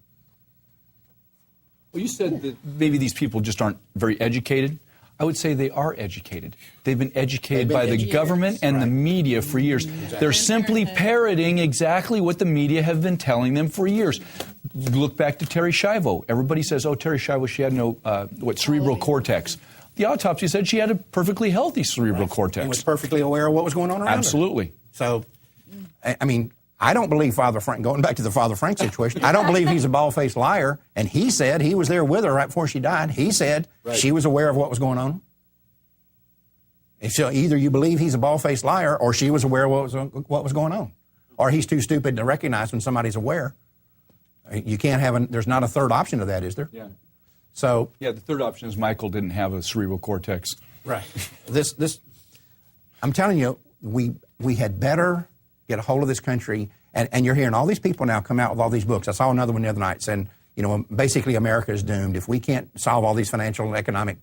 Well, you said that maybe these people just aren't very educated. I would say they are educated. They've been educated by the government and the media for years. Exactly. They're simply parroting exactly what the media have been telling them for years. Look back to Terri Schiavo. Everybody says, oh, Terri Schiavo, she had no, cerebral cortex. The autopsy said she had a perfectly healthy cerebral cortex. And was perfectly aware of what was going on around her. Absolutely. So, I mean, I don't believe Father Frank, going back to the Father Frank situation, I don't believe he's a bald-faced liar. And he said he was there with her right before she died. He said she was aware of what was going on. And so either you believe he's a bald-faced liar, or she was aware of what was going on. Or he's too stupid to recognize when somebody's aware. You can't have there's not a third option to that, is there? Yeah. So the third option is Michael didn't have a cerebral cortex. Right. I'm telling you, we had better get a hold of this country, and you're hearing all these people now come out with all these books. I saw another one the other night saying, basically America is doomed. If we can't solve all these financial and economic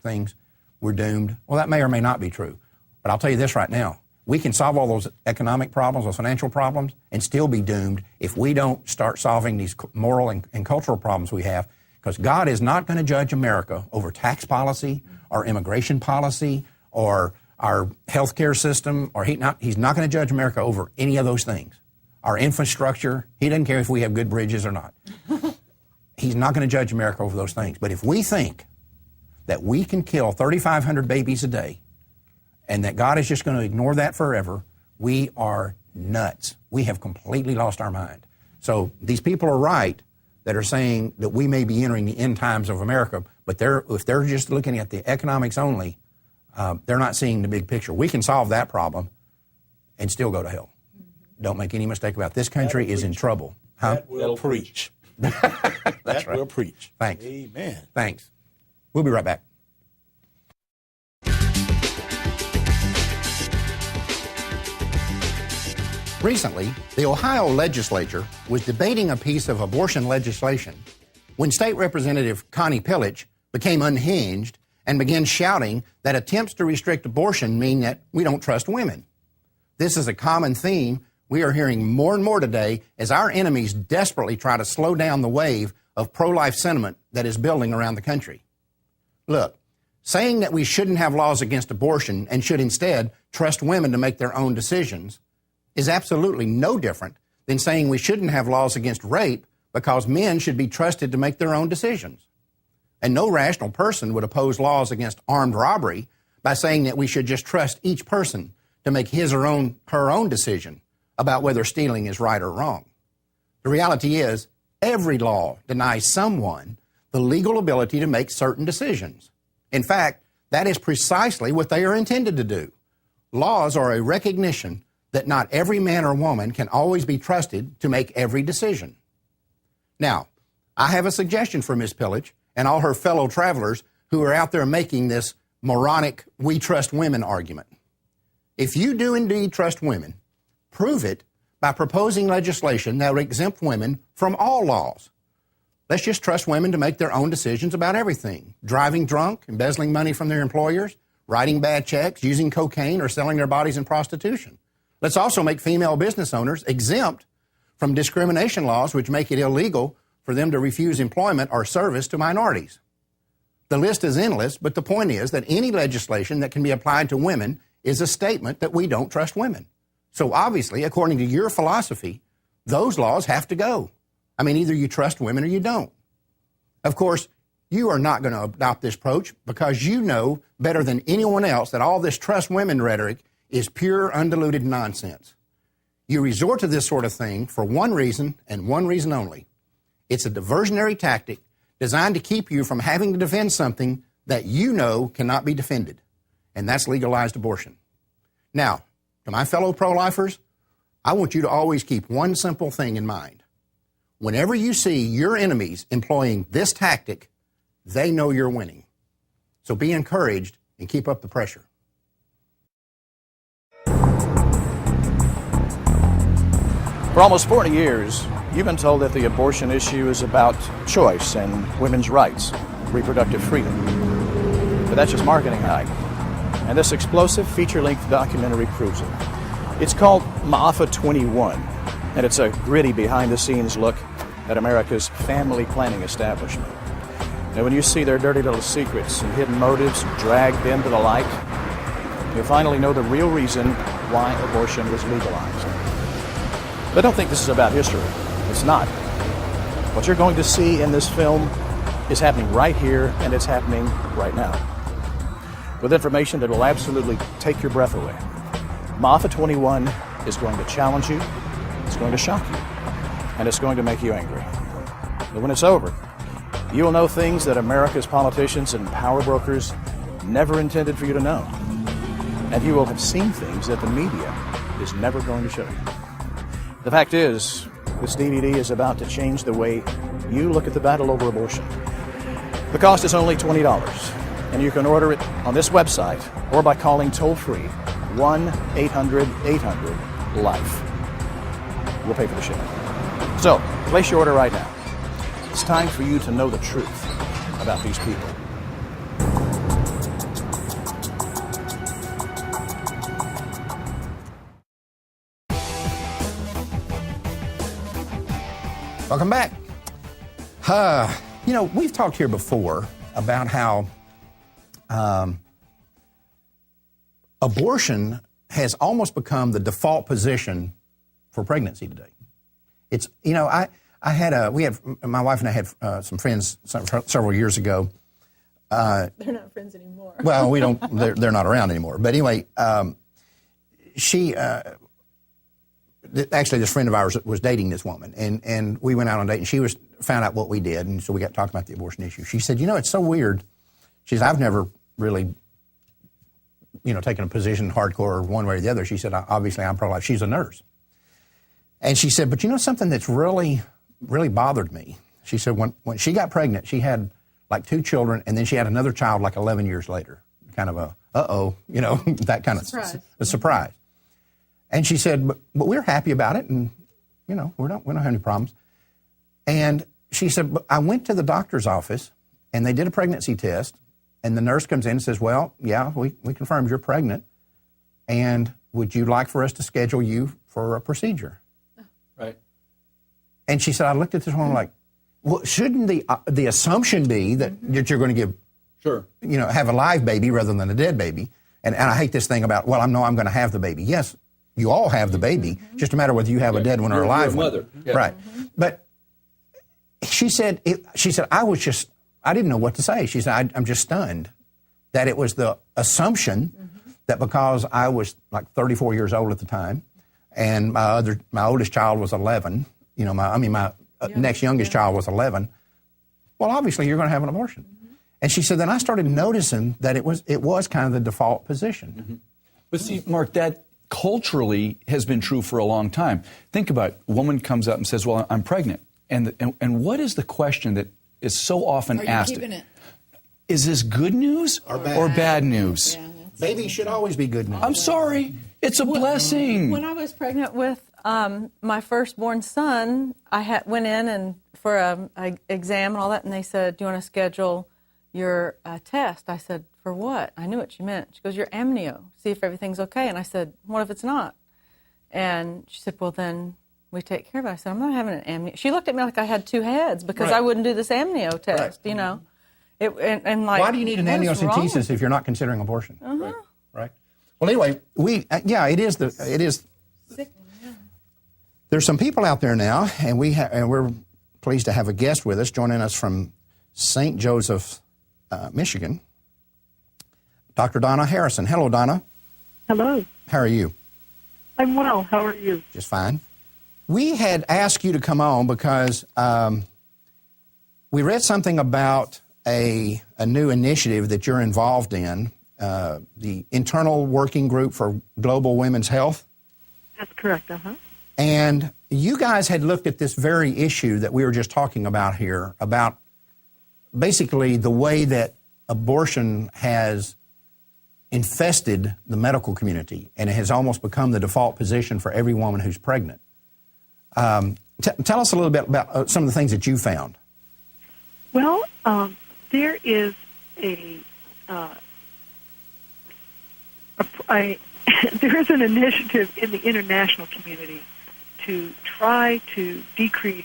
things, we're doomed. Well, that may or may not be true. But I'll tell you this right now. We can solve all those economic problems, those financial problems, and still be doomed if we don't start solving these moral and cultural problems we have, because God is not going to judge America over tax policy or immigration policy or our health care system, or he's not going to judge America over any of those things. Our infrastructure, he doesn't care if we have good bridges or not. He's not going to judge America over those things. But if we think that we can kill 3,500 babies a day and that God is just going to ignore that forever, we are nuts. We have completely lost our mind. So these people are right that are saying that we may be entering the end times of America, but if they're just looking at the economics only, they're not seeing the big picture. We can solve that problem and still go to hell. Don't make any mistake about it. This country is in trouble. That will preach. That's that right. will preach. Thanks. Amen. Thanks. We'll be right back. Recently, the Ohio legislature was debating a piece of abortion legislation when State Representative Connie Pillich became unhinged and began shouting that attempts to restrict abortion mean that we don't trust women. This is a common theme we are hearing more and more today as our enemies desperately try to slow down the wave of pro-life sentiment that is building around the country. Look, saying that we shouldn't have laws against abortion and should instead trust women to make their own decisions is absolutely no different than saying we shouldn't have laws against rape because men should be trusted to make their own decisions. And no rational person would oppose laws against armed robbery by saying that we should just trust each person to make his or her own decision about whether stealing is right or wrong. The reality is, every law denies someone the legal ability to make certain decisions. In fact, that is precisely what they are intended to do. Laws are a recognition that not every man or woman can always be trusted to make every decision. Now, I have a suggestion for Ms. Pillich and all her fellow travelers who are out there making this moronic "we trust women" argument. If you do indeed trust women, prove it by proposing legislation that will exempt women from all laws. Let's just trust women to make their own decisions about everything. Driving drunk, embezzling money from their employers, writing bad checks, using cocaine, or selling their bodies in prostitution. Let's also make female business owners exempt from discrimination laws which make it illegal for them to refuse employment or service to minorities. The list is endless, but the point is that any legislation that can be applied to women is a statement that we don't trust women. So obviously, according to your philosophy, those laws have to go. I mean, either you trust women or you don't. Of course, you are not going to adopt this approach because you know better than anyone else that all this trust women rhetoric is pure, undiluted nonsense. You resort to this sort of thing for one reason and one reason only. It's a diversionary tactic designed to keep you from having to defend something that you know cannot be defended, and that's legalized abortion. Now, to my fellow pro-lifers, I want you to always keep one simple thing in mind. Whenever you see your enemies employing this tactic, they know you're winning. So be encouraged and keep up the pressure. For almost 40 years, you've been told that the abortion issue is about choice and women's rights, reproductive freedom. But that's just marketing hype. And this explosive feature-length documentary proves it. It's called Maafa 21, and it's a gritty behind-the-scenes look at America's family planning establishment. And when you see their dirty little secrets and hidden motives dragged into the light, you'll finally know the real reason why abortion was legalized. But don't think this is about history. It's not. What you're going to see in this film is happening right here, and it's happening right now, with information that will absolutely take your breath away. Maafa 21 is going to challenge you, it's going to shock you, and it's going to make you angry. But when it's over, you will know things that America's politicians and power brokers never intended for you to know. And you will have seen things that the media is never going to show you. The fact is, this DVD is about to change the way you look at the battle over abortion. The cost is only $20, and you can order it on this website or by calling toll-free 1-800-800-LIFE. We'll pay for the shipping. So, place your order right now. It's time for you to know the truth about these people. Welcome back. We've talked here before about how abortion has almost become the default position for pregnancy today. It's, my wife and I had some friends several years ago. They're not friends anymore. Well, they're not around anymore. But anyway, actually, this friend of ours was dating this woman, and we went out on a date, and she found out what we did, and so we got talking about the abortion issue. She said, it's so weird. She said, I've never really, taken a position hardcore one way or the other. She said, obviously, I'm pro-life. She's a nurse. And she said, but something that's really, really bothered me? She said, when she got pregnant, she had like 2 children, and then she had another child like 11 years later. Kind of that kind of a surprise. And she said, but we're happy about it, and, we don't have any problems. And she said, but I went to the doctor's office, and they did a pregnancy test, and the nurse comes in and says, well, yeah, we confirmed you're pregnant, and would you like for us to schedule you for a procedure? Right. And she said, I looked at this one like, well, shouldn't the assumption be that you're going to give, sure, have a live baby rather than a dead baby? And I hate this thing about, well, I'm going to have the baby. Yes, you all have the baby, just a matter of whether you have a dead one or a live one. Mother. Yeah. Right. But she said, I didn't know what to say. She said, I'm just stunned that it was the assumption that because I was like 34 years old at the time, and my oldest child was 11, my next youngest child was 11, well, obviously you're going to have an abortion. And she said, then I started noticing that it was kind of the default position. But see, Mark, that culturally has been true for a long time. Think about it. A woman comes up and says, well, I'm pregnant. And what is the question that is so often asked? Keeping it? Is this good news or bad news? Yeah, Baby should always be good news. I'm sorry. It's a blessing. When I was pregnant with my firstborn son, I went in and for an exam and all that, and they said, do you want to schedule your test? I said, for what? I knew what she meant. She goes, your amnio, see if everything's okay. And I said, what if it's not? And she said, well, then we take care of it. I said, I'm not having an amnio. She looked at me like I had 2 heads because I wouldn't do this amnio test, Right. And like, why do you need an amniocentesis if you're not considering abortion? Right. Well, anyway, it is. There's some people out there now, and we're pleased to have a guest with us, joining us from St. Joseph, Michigan, Dr. Donna Harrison. Hello, Donna. Hello. How are you? I'm well. How are you? Just fine. We had asked you to come on because we read something about a new initiative that you're involved in, the Internal Working Group for Global Women's Health. That's correct, And you guys had looked at this very issue that we were just talking about here, about basically the way that abortion has infested the medical community, and it has almost become the default position for every woman who's pregnant. Tell us a little bit about some of the things that you found. Well, there is there is an initiative in the international community to try to decrease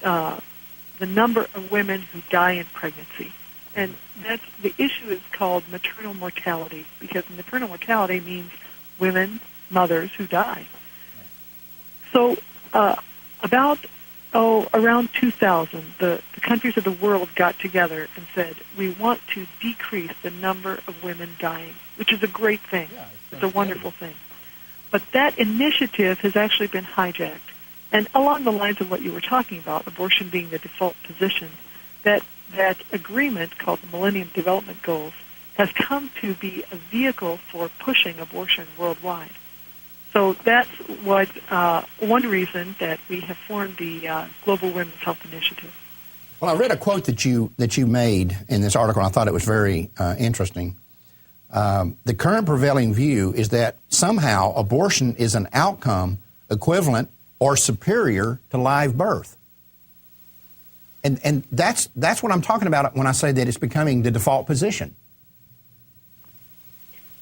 the number of women who die in pregnancy. And the issue is called maternal mortality, because maternal mortality means women, mothers who die. So around 2000, the countries of the world got together and said, we want to decrease the number of women dying, which is a great thing. Yeah, it's a wonderful thing. But that initiative has actually been hijacked. And along the lines of what you were talking about, abortion being the default position, that agreement called the Millennium Development Goals has come to be a vehicle for pushing abortion worldwide. So that's what one reason that we have formed the Global Women's Health Initiative. Well, I read a quote that you made in this article, and I thought it was very interesting. The current prevailing view is that somehow abortion is an outcome equivalent or superior to live birth. And that's what I'm talking about when I say that it's becoming the default position.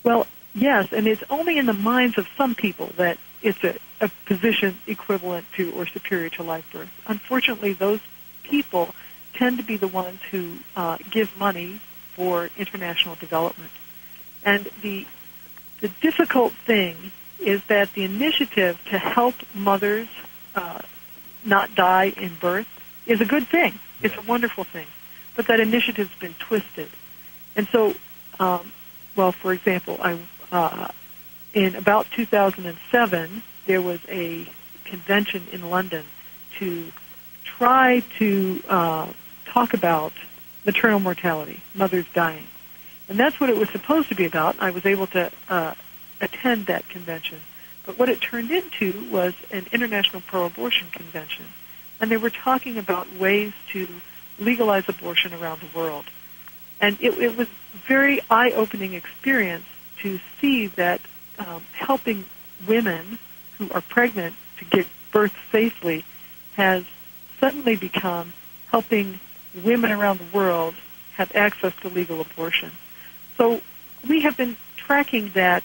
Well, yes, and it's only in the minds of some people that it's a position equivalent to or superior to live birth. Unfortunately, those people tend to be the ones who give money for international development. And the difficult thing is that the initiative to help mothers not die in birth is a good thing. It's a wonderful thing. But that initiative's been twisted. And so, well, for example, in about 2007, there was a convention in London to try to talk about maternal mortality, mothers dying. And that's what it was supposed to be about. I was able to attend that convention. But what it turned into was an international pro-abortion convention. And they were talking about ways to legalize abortion around the world. And it was a very eye-opening experience to see that helping women who are pregnant to give birth safely has suddenly become helping women around the world have access to legal abortion. So we have been tracking that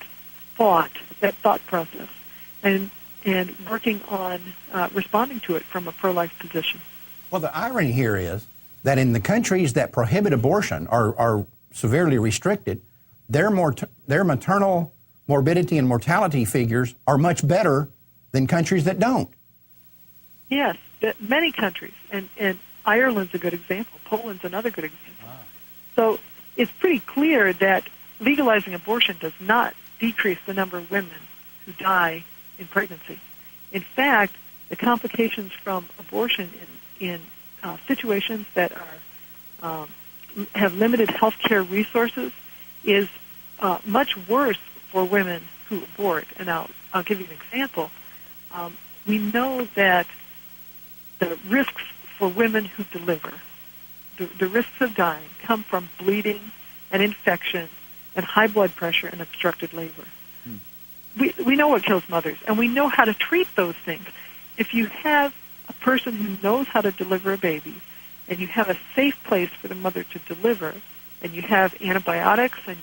thought process, and working on responding to it from a pro-life position. Well, the irony here is that in the countries that prohibit abortion are severely restricted, their maternal morbidity and mortality figures are much better than countries that don't. Yes, many countries, and Ireland's a good example. Poland's another good example. Wow. So it's pretty clear that legalizing abortion does not decrease the number of women who die in pregnancy. In fact, the complications from abortion in situations that are have limited health care resources is much worse for women who abort. And I'll give you an example. We know that the risks for women who deliver, the risks of dying, come from bleeding and infection and high blood pressure and obstructed labor. We know what kills mothers, and we know how to treat those things. If you have a person who knows how to deliver a baby, and you have a safe place for the mother to deliver, and you have antibiotics, and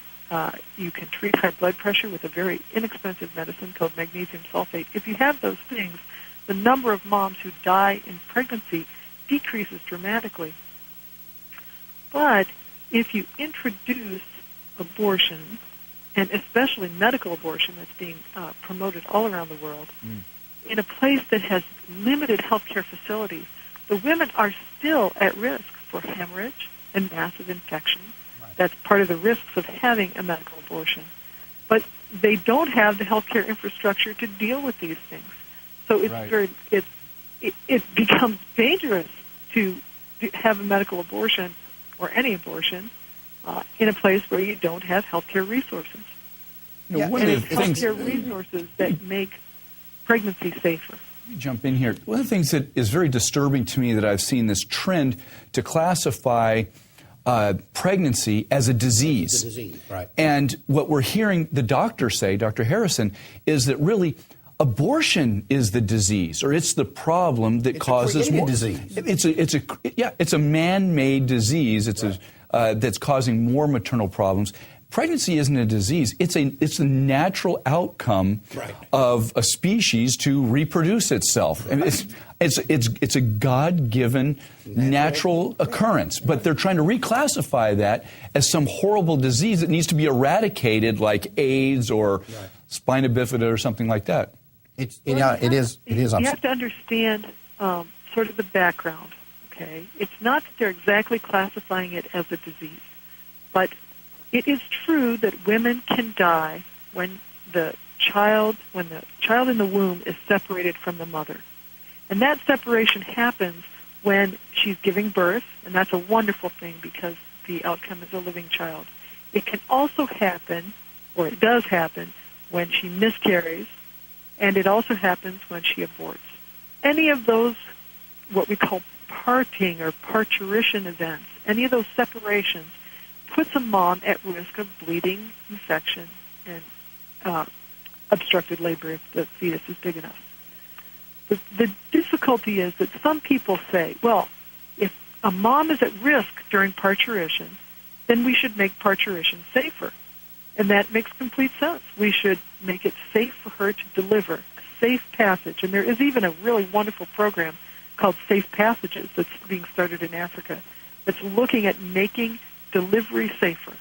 you can treat high blood pressure with a very inexpensive medicine called magnesium sulfate. If you have those things, the number of moms who die in pregnancy decreases dramatically. But if you introduce abortion, and especially medical abortion that's being promoted all around the world, in a place that has limited health care facilities, the women are still at risk for hemorrhage and massive infection. Right. That's part of the risks of having a medical abortion. But they don't have the health care infrastructure to deal with these things. So it's it becomes dangerous to have a medical abortion or any abortion in a place where you don't have health care resources. One of the things, health care resources that make pregnancy safer. Jump in here. One of the things that is very disturbing to me that I've seen this trend to classify pregnancy as a disease. It's a disease, right. And what we're hearing the doctor say, Dr. Harrison, is that really abortion is the disease, or it's the problem that causes more disease. It's a man-made disease. It's that's causing more maternal problems. Pregnancy isn't a disease. It's the natural outcome of a species to reproduce itself. And it's a God-given natural occurrence. But they're trying to reclassify that as some horrible disease that needs to be eradicated, like AIDS or spina bifida or something like that. It is. You have to understand sort of the background. Okay, it's not that they're exactly classifying it as a disease, but it is true that women can die when the child in the womb is separated from the mother. And that separation happens when she's giving birth, and that's a wonderful thing because the outcome is a living child. It can also happen, or it does happen, when she miscarries, and it also happens when she aborts. Any of those, what we call parting or parturition events, any of those separations, puts a mom at risk of bleeding, infection, and obstructed labor if the fetus is big enough. The difficulty is that some people say, well, if a mom is at risk during parturition, then we should make parturition safer. And that makes complete sense. We should make it safe for her to deliver, a safe passage. And there is even a really wonderful program called Safe Passages that's being started in Africa that's looking at making delivery safer.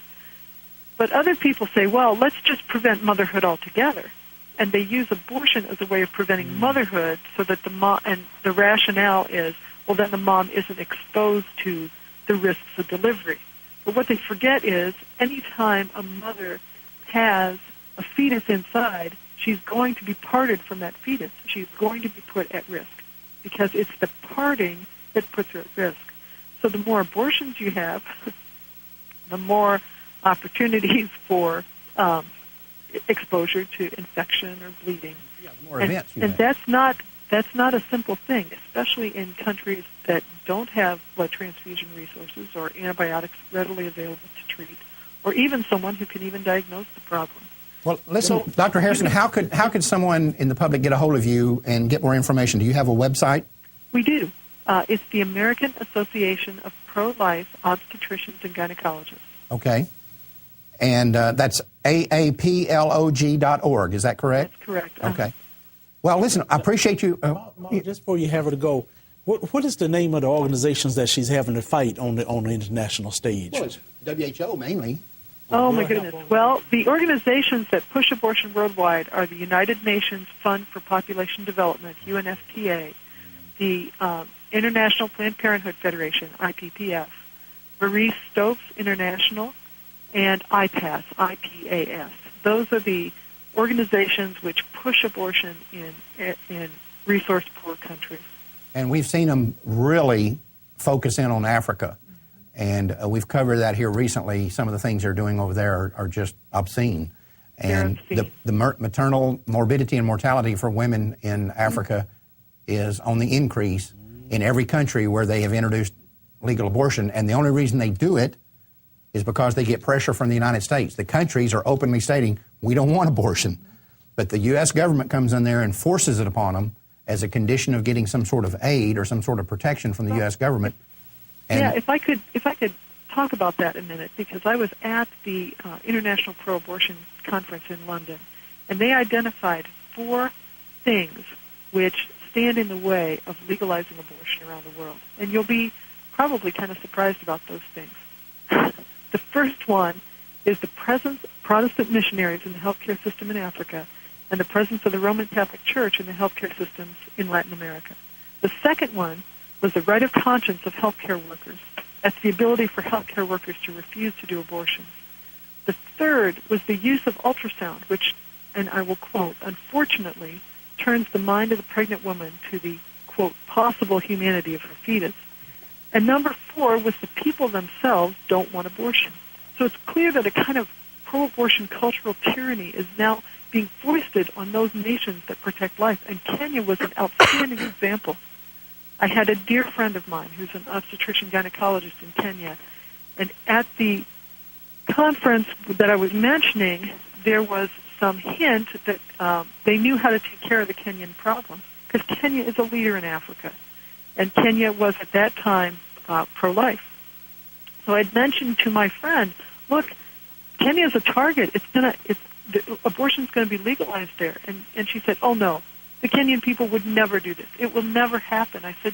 But other people say, well, let's just prevent motherhood altogether. And they use abortion as a way of preventing motherhood so that and the rationale is, well, then the mom isn't exposed to the risks of delivery. But what they forget is any time a mother has a fetus inside, she's going to be parted from that fetus. She's going to be put at risk because it's the parting that puts her at risk. So the more abortions you have, the more opportunities for exposure to infection or bleeding. Yeah, the more events you and have. that's not a simple thing, especially in countries that don't have blood transfusion resources or antibiotics readily available to treat, or even someone who can even diagnose the problem. Well, listen, Dr. Harrison, how could someone in the public get a hold of you and get more information? Do you have a website? We do. It's the American Association of Pro-Life Obstetricians and Gynecologists. Okay. And that's AAPLOG.org. Is that correct? That's correct. Okay. Well, listen, I appreciate you. Mom, just before you have her to go, what is the name of the organizations that she's having to fight on the international stage? Well, it's WHO mainly. Oh, my goodness. Well, the organizations that push abortion worldwide are the United Nations Fund for Population Development, UNFPA, the International Planned Parenthood Federation, IPPF, Marie Stopes International, and IPAS, IPAS. Those are the organizations which push abortion in resource-poor countries. And we've seen them really focus in on Africa. And we've covered that here recently. Some of the things they're doing over there are just obscene. And the maternal morbidity and mortality for women in Africa is on the increase in every country where they have introduced legal abortion. And the only reason they do it is because they get pressure from the United States. The countries are openly stating, we don't want abortion. But the U.S. government comes in there and forces it upon them as a condition of getting some sort of aid or some sort of protection from the U.S. government. And yeah, if I could talk about that a minute, because I was at the International Pro-Abortion Conference in London, and they identified 4 things which stand in the way of legalizing abortion around the world. And you'll be probably kind of surprised about those things. The first one is the presence of Protestant missionaries in the healthcare system in Africa and the presence of the Roman Catholic Church in the healthcare systems in Latin America. The second one was the right of conscience of healthcare workers. That's the ability for healthcare workers to refuse to do abortions. The third was the use of ultrasound, which, and I will quote, unfortunately turns the mind of the pregnant woman to the, quote, possible humanity of her fetus. And number 4 was the people themselves don't want abortion. So it's clear that a kind of pro-abortion cultural tyranny is now being foisted on those nations that protect life. And Kenya was an outstanding example. I had a dear friend of mine who's an obstetrician gynecologist in Kenya. And at the conference that I was mentioning, there was some hint that they knew how to take care of the Kenyan problem, because Kenya is a leader in Africa. And Kenya was at that time pro-life. So I'd mentioned to my friend, look, Kenya is a target. Abortion's going to be legalized there. And she said, oh, no, the Kenyan people would never do this. It will never happen. I said,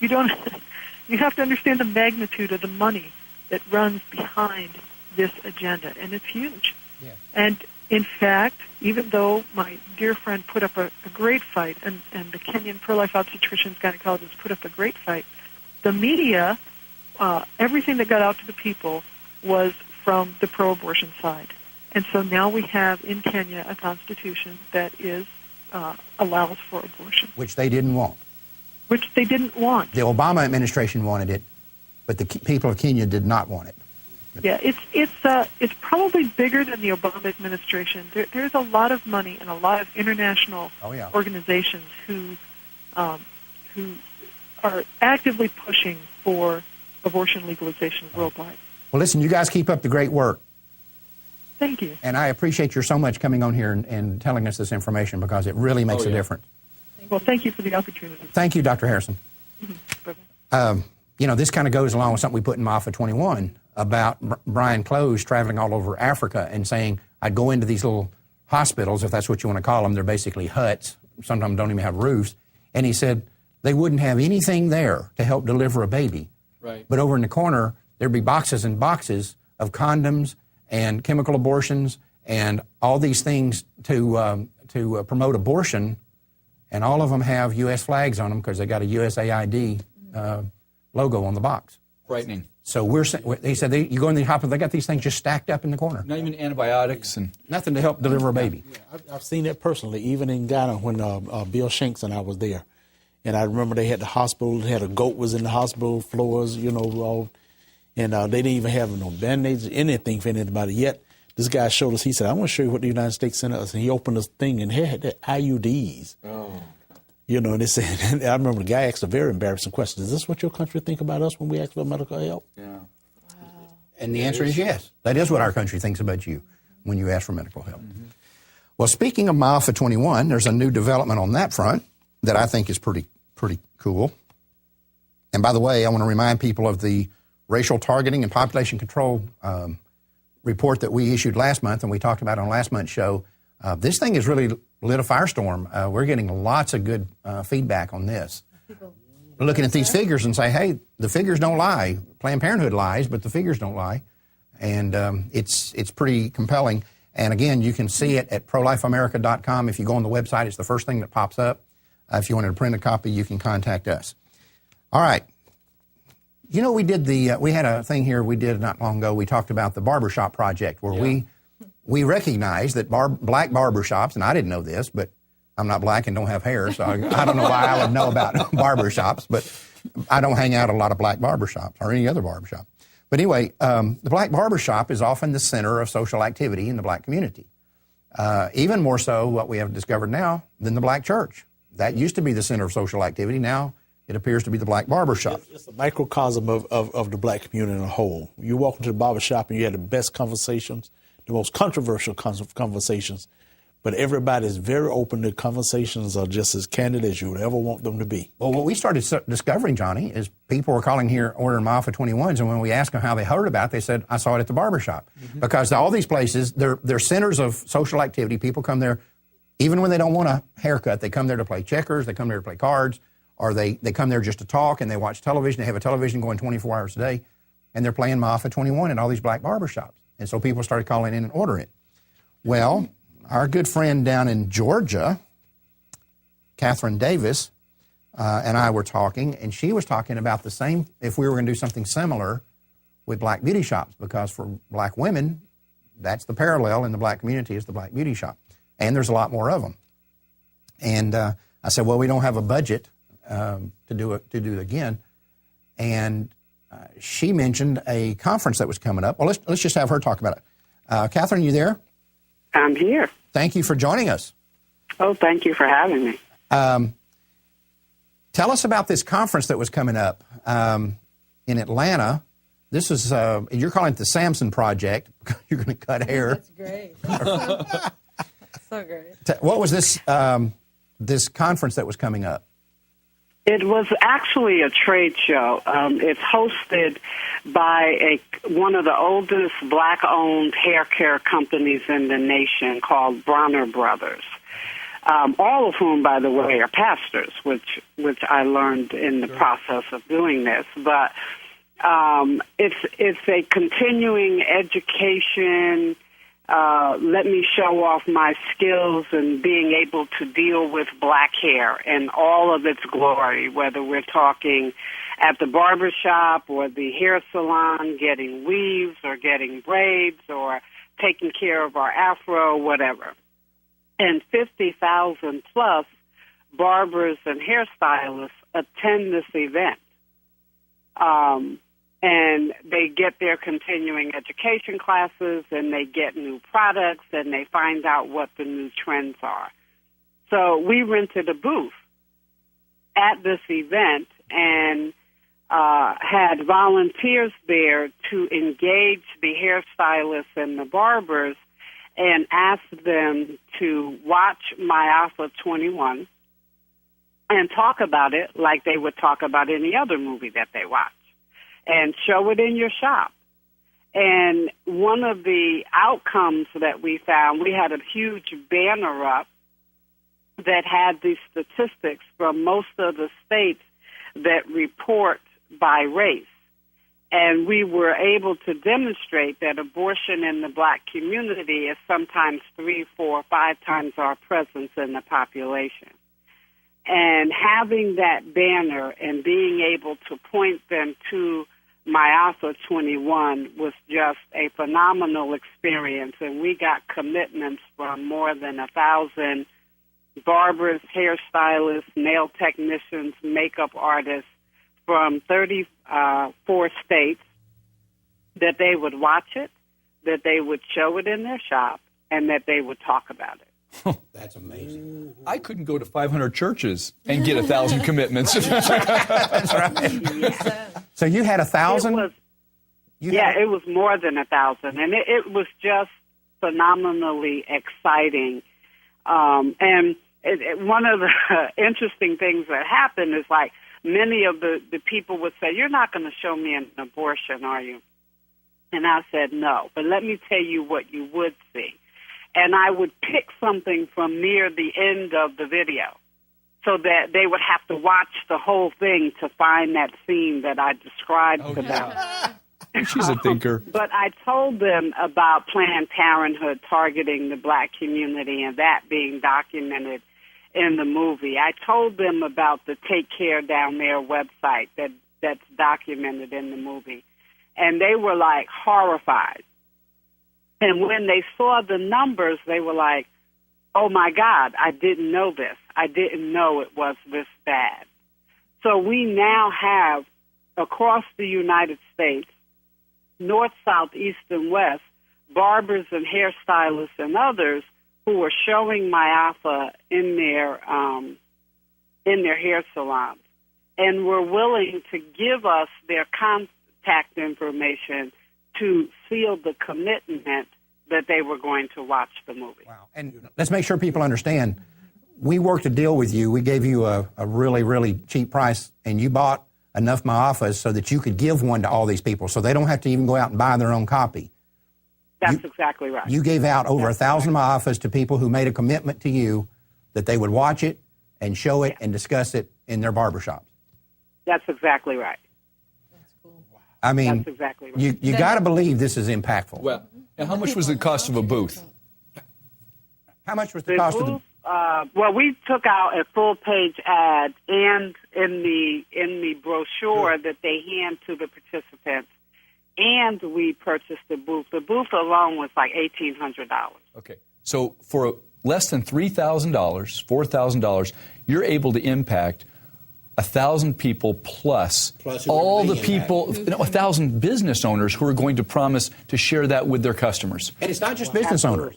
you have to understand the magnitude of the money that runs behind this agenda, and it's huge. Yeah. And in fact, even though my dear friend put up a great fight, and the Kenyan pro-life obstetricians, gynecologists put up a great fight, the media, everything that got out to the people was from the pro-abortion side. And so now we have in Kenya a constitution that allows for abortion. which they didn't want. Which they didn't want. The Obama administration wanted it, but the people of Kenya did not want it. Yeah, it's probably bigger than the Obama administration. There's a lot of money and a lot of international organizations who are actively pushing for abortion legalization worldwide. Well, listen, you guys keep up the great work. Thank you. And I appreciate you so much coming on here and telling us this information, because it really makes a difference. Well, thank you for the opportunity. Thank you, Dr. Harrison. Mm-hmm. Bye-bye. this kind of goes along with something we put in Alpha 21 about Brian Close traveling all over Africa and saying, I'd go into these little hospitals, if that's what you want to call them. They're basically huts. Sometimes don't even have roofs. And he said they wouldn't have anything there to help deliver a baby. Right. But over in the corner, there'd be boxes and boxes of condoms and chemical abortions and all these things to promote abortion. And all of them have U.S. flags on them because they got a USAID logo on the box. Frightening. So he said, you go in the hospital, they got these things just stacked up in the corner. Not even antibiotics and nothing to help deliver a baby. Yeah, I've seen it personally, even in Ghana when Bill Shanks and I was there. And I remember they had the hospital, they had a goat was in the hospital floors, all, and they didn't even have no band-aids, anything for anybody yet. This guy showed us, he said, I want to show you what the United States sent us. And he opened this thing and he had the IUDs. Oh. And they said, I remember the guy asked a very embarrassing question. Is this what your country think about us when we ask for medical help? Yeah. Wow. And the answer is yes. That is what our country thinks about you when you ask for medical help. Mm-hmm. Well, speaking of Alpha 21, there's a new development on that front that I think is pretty cool. And by the way, I want to remind people of the racial targeting and population control report that we issued last month and we talked about on last month's show. This thing has really lit a firestorm. We're getting lots of good feedback on this. We're looking at these figures and say, hey, the figures don't lie. Planned Parenthood lies, but the figures don't lie. And it's pretty compelling. And again, you can see it at prolifeamerica.com. If you go on the website, it's the first thing that pops up. If you wanted to print a copy, you can contact us. All right. We did we had a thing here we did not long ago. We talked about the barbershop project where we recognized that black barbershops, and I didn't know this, but I'm not black and don't have hair, so I don't know why I would know about barbershops, but I don't hang out at a lot of black barbershops or any other barbershop. But anyway, the black barbershop is often the center of social activity in the black community. Even more so, what we have discovered now, than the black church. That used to be the center of social activity. Now it appears to be the black barbershop. It's a microcosm of the black community in a whole. You walk into the barbershop and you have the best conversations, the most controversial conversations, but everybody's very open to conversations are just as candid as you would ever want them to be. Well, what we started discovering, Johnny, is people were calling here ordering Alpha 21s, and when we asked them how they heard about it, they said, I saw it at the barbershop. Mm-hmm. Because all these places, they're centers of social activity. People come there, even when they don't want a haircut, they come there to play checkers, they come there to play cards, or they come there just to talk, and they watch television. They have a television going 24 hours a day, and they're playing Alpha 21 in all these black barbershops. And so people started calling in and ordering it. Well, our good friend down in Georgia, Catherine Davis, and I were talking, and she was talking about the same, if we were going to do something similar with black beauty shops, because for black women, that's the parallel in the black community is the black beauty shop. And there's a lot more of them. And I said, well, we don't have a budget to do it again. And she mentioned a conference that was coming up. Well, let's just have her talk about it. Catherine, you there? I'm here. Thank you for joining us. Oh, thank you for having me. Tell us about this conference that was coming up in Atlanta. This is, you're calling it the Samson Project. You're going to cut hair. That's great. So great. What was this this conference that was coming up? It was actually a trade show. It's hosted by one of the oldest black-owned hair care companies in the nation called Bronner Brothers. All of whom, by the way, are pastors, which I learned in the process of doing this. But it's a continuing education. Let me show off my skills in being able to deal with black hair and all of its glory, whether we're talking at the barbershop or the hair salon, getting weaves or getting braids or taking care of our afro, whatever. And 50,000 plus barbers and hairstylists attend this event. And they get their continuing education classes, and they get new products, and they find out what the new trends are. So we rented a booth at this event and had volunteers there to engage the hairstylists and the barbers and ask them to watch My Alpha 21 and talk about it like they would talk about any other movie that they watch. and show it in your shop. And one of the outcomes that we found, we had a huge banner up that had the statistics from most of the states that report by race. And we were able to demonstrate that abortion in the black community is sometimes 3, 4, 5 times our presence in the population. And having that banner and being able to point them to Alpha 21 was just a phenomenal experience. And we got commitments from more than 1,000 barbers, hairstylists, nail technicians, makeup artists from 34 states that they would watch it, that they would show it in their shop, and that they would talk about it. That's amazing. I couldn't go to 500 churches and get 1,000 commitments. That's right. Yes. So you had 1,000? It was more than 1,000, and it was just phenomenally exciting. And one of the interesting things that happened is, like, many of the people would say, "You're not going to show me an abortion, are you?" And I said, "No, but let me tell you what you would see." And I would pick something from near the end of the video so that they would have to watch the whole thing to find that scene that I described to them. She's a thinker. But I told them about Planned Parenthood targeting the black community and that being documented in the movie. I told them about the Take Care Down There website that's documented in the movie. And they were, like, horrified. And when they saw the numbers, they were like, "Oh, my God, I didn't know this. I didn't know it was this bad." So we now have, across the United States, north, south, east, and west, barbers and hairstylists and others who are showing Alpha in their hair salons, and were willing to give us their contact information to seal the commitment that they were going to watch the movie. Wow. And let's make sure people understand, we worked a deal with you. We gave you a really, really cheap price, and you bought enough Alphas so that you could give one to all these people, so they don't have to even go out and buy their own copy. That's exactly right. You gave out over 1,000 Alphas to people who made a commitment to you that they would watch it and show it and discuss it in their barbershops. That's exactly right. I mean, That's exactly right. you got to believe this is impactful. Well, and how much was the cost of a booth? How much was the cost of the... Well, we took out a full-page ad, and in the brochure that they hand to the participants, and we purchased the booth. The booth alone was like $1,800. Okay, so for less than $3,000, $4,000, you're able to impact 1,000 people plus all the people, 1,000 business owners who are going to promise to share that with their customers. And it's not just business owners.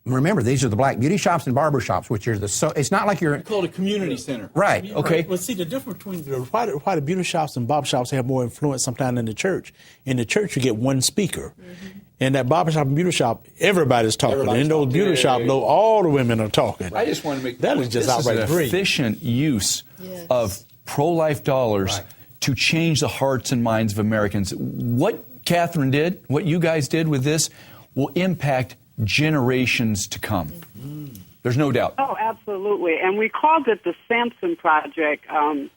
Remember, these are the black beauty shops and barber shops, which are it's not like you're... It's called a community center. Right, okay. Well, see, the difference between why the beauty shops and barber shops have more influence sometimes than the church. In the church, you get one speaker. Mm-hmm. In that barber shop and beauty shop, everybody's talking. In those beauty shops, all the women are talking. I just want to make... That is just outright an efficient use of pro-life dollars to change the hearts and minds of Americans. What Catherine did, what you guys did with this, will impact generations to come. Mm-hmm. There's no doubt. Oh, absolutely. And we called it the Samson Project. I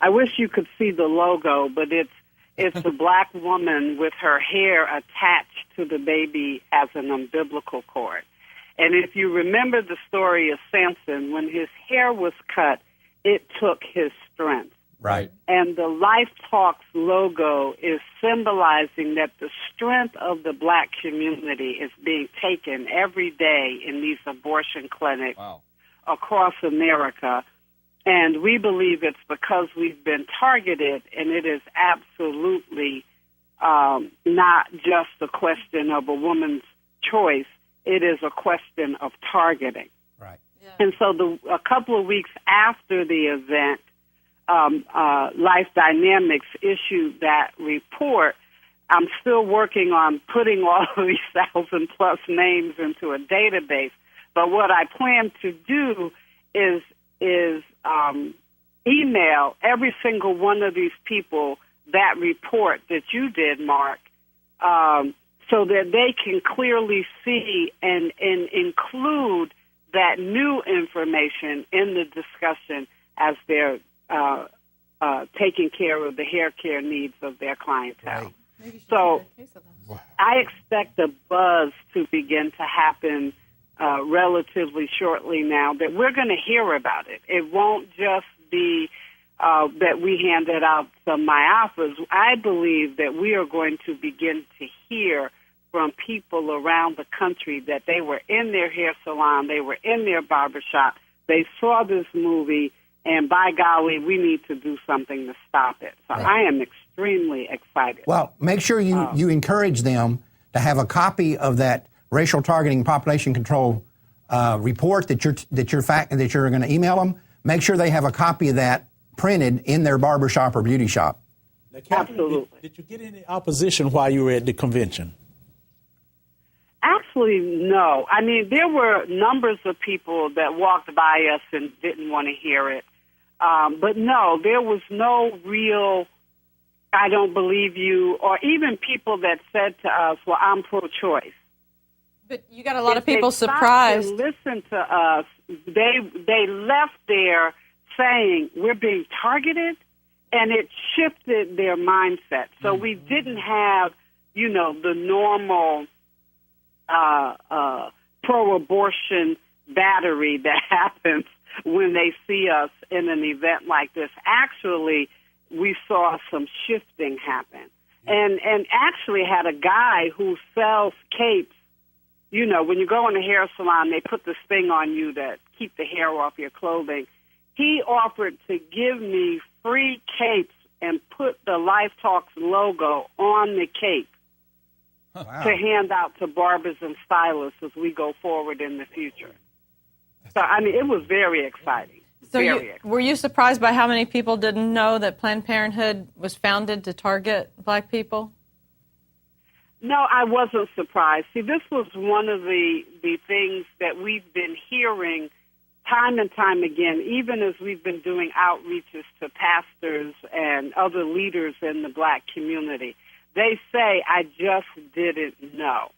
wish you could see the logo, but it's a black woman with her hair attached to the baby as an umbilical cord. And if you remember the story of Samson, when his hair was cut, it took his strength. Right. And the LifeTalk's logo is symbolizing that the strength of the black community is being taken every day in these abortion clinics across America. And we believe it's because we've been targeted, and it is absolutely not just a question of a woman's choice. It is a question of targeting. Right. Yeah. And so a couple of weeks after the event, Life Dynamics issued that report. I'm still working on putting all of these 1,000+ names into a database. But what I plan to do is email every single one of these people that report that you did, Mark, so that they can clearly see and include that new information in the discussion as they're taking care of the hair care needs of their clientele. Right. So I expect a buzz to begin to happen relatively shortly now, that we're going to hear about it. It won't just be that we handed out some MIAFAs. I believe that we are going to begin to hear from people around the country that they were in their hair salon, they were in their barbershop, they saw this movie, and by golly, we need to do something to stop it. So right. I am extremely excited. Well, make sure you encourage them to have a copy of that racial targeting population control report that you're going to email them. Make sure they have a copy of that printed in their barbershop or beauty shop. Now, Catherine, absolutely. Did you get any opposition while you were at the convention? Actually, no. I mean, there were numbers of people that walked by us and didn't want to hear it. But no, there was no real, I don't believe you, or even people that said to us, well, I'm pro-choice. But you got a lot of people If they stopped surprised. and listened to us, they left there saying, we're being targeted, and it shifted their mindset. So we didn't have, the normal pro-abortion battery that happens when they see us in an event like this. Actually, we saw some shifting happen. And actually had a guy who sells capes. When you go in a hair salon, they put this thing on you to keep the hair off your clothing. He offered to give me free capes and put the LifeTalk logo on the cape. Wow. To hand out to barbers and stylists as we go forward in the future. So, I mean, it was very exciting. So very exciting. were you surprised by how many people didn't know that Planned Parenthood was founded to target black people? No, I wasn't surprised. See, this was one of the things that we've been hearing time and time again, even as we've been doing outreaches to pastors and other leaders in the black community. They say, I just didn't know.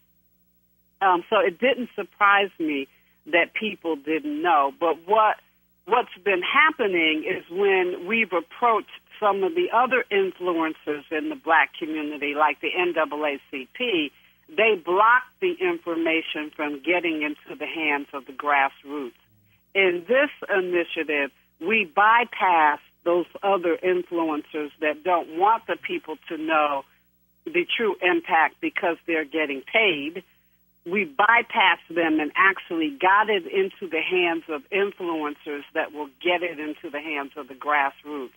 So it didn't surprise me that people didn't know. But what's been happening is when we've approached some of the other influencers in the black community, like the NAACP, they blocked the information from getting into the hands of the grassroots. In this initiative, we bypass those other influencers that don't want the people to know the true impact because they're getting paid. We bypassed them and actually got it into the hands of influencers that will get it into the hands of the grassroots.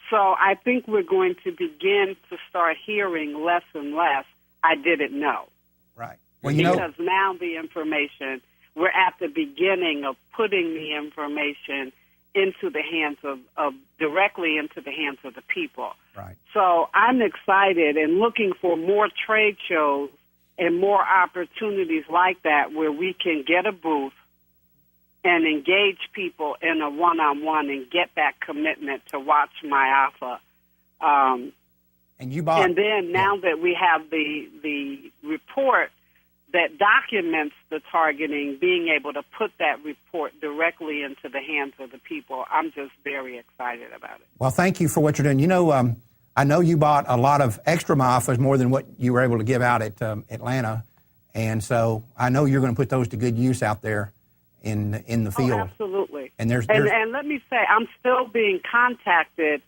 So I think we're going to begin to start hearing less and less, I didn't know. Right. Well, because now the information, we're at the beginning of putting the information into the hands of directly into the hands of the people. Right. So I'm excited and looking for more trade shows and more opportunities like that where we can get a booth and engage people in a one-on-one and get that commitment to watch MIAFA. And then now that we have the report that documents the targeting, being able to put that report directly into the hands of the people, I'm just very excited about it. Well, thank you for what you're doing. I know you bought a lot of extra MIAFAs, more than what you were able to give out at Atlanta, and so I know you're going to put those to good use out there in the field. Oh, absolutely. And and let me say, I'm still being contacted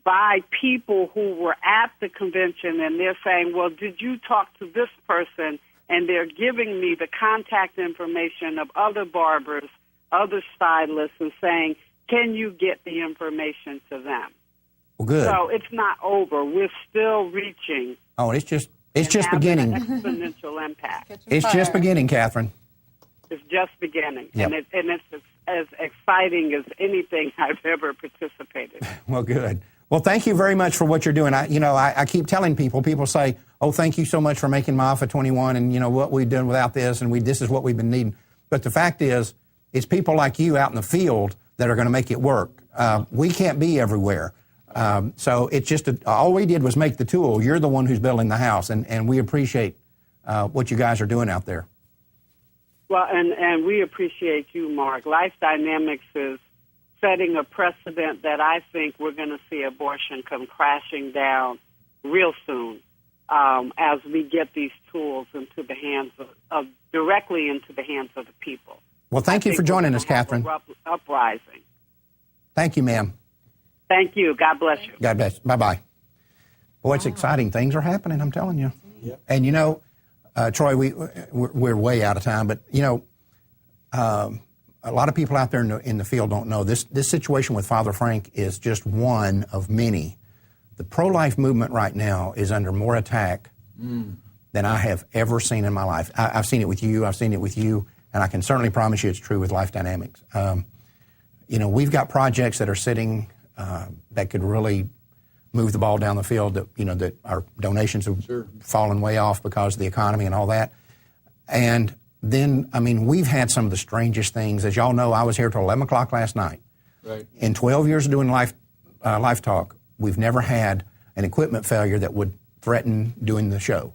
by people who were at the convention, and they're saying, well, did you talk to this person? And they're giving me the contact information of other barbers, other stylists, and saying, can you get the information to them? Well, good. So it's not over. We're still reaching. Oh, it's just beginning. An exponential impact. It's just beginning, Catherine. It's just beginning. Yep. And it's as exciting as anything I've ever participated in. Well, good. Well, thank you very much for what you're doing. I keep telling people say, oh, thank you so much for making MIAFA 21 and, what we've done without this, and this is what we've been needing. But the fact is, it's people like you out in the field that are going to make it work. We can't be everywhere. So it's just, all we did was make the tool. You're the one who's building the house, and we appreciate what you guys are doing out there. Well, and we appreciate you, Mark. Life Dynamics is setting a precedent that I think we're going to see abortion come crashing down real soon as we get these tools into the hands of directly into the hands of the people. Well, thank you for joining us, Catherine. Uprising. Thank you, ma'am. Thank you. God bless you. God bless. Bye-bye. Boy, it's exciting. Things are happening, I'm telling you. Yep. And, you know, Troy, we're way out of time, but, you know, a lot of people out there in the field don't know. This situation with Father Frank is just one of many. The pro-life movement right now is under more attack than I have ever seen in my life. I've seen it with you. I've seen it with you. And I can certainly promise you it's true with Life Dynamics. You know, we've got projects that are sitting that could really move the ball down the field, that, you know, that our donations have fallen way off because of the economy and all that. And then, I mean, we've had some of the strangest things. As y'all know, I was here till 11 o'clock last night. Right. In 12 years of doing LifeTalk, we've never had an equipment failure that would threaten doing the show.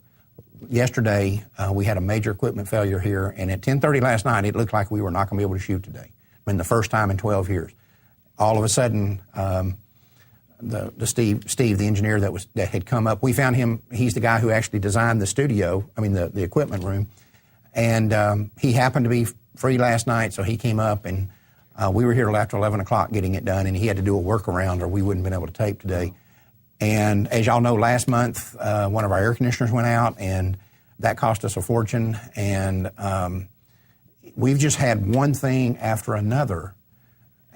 Yesterday, we had a major equipment failure here, and at 10:30 last night, it looked like we were not going to be able to shoot today. I mean, the first time in 12 years. All of a sudden, the Steve, the engineer that had come up, we found him. He's the guy who actually designed the studio. I mean, the equipment room, and he happened to be free last night, so he came up, and we were here till after 11 o'clock getting it done, and he had to do a workaround, or we wouldn't have been able to tape today. And as y'all know, last month one of our air conditioners went out, and that cost us a fortune. And we've just had one thing after another.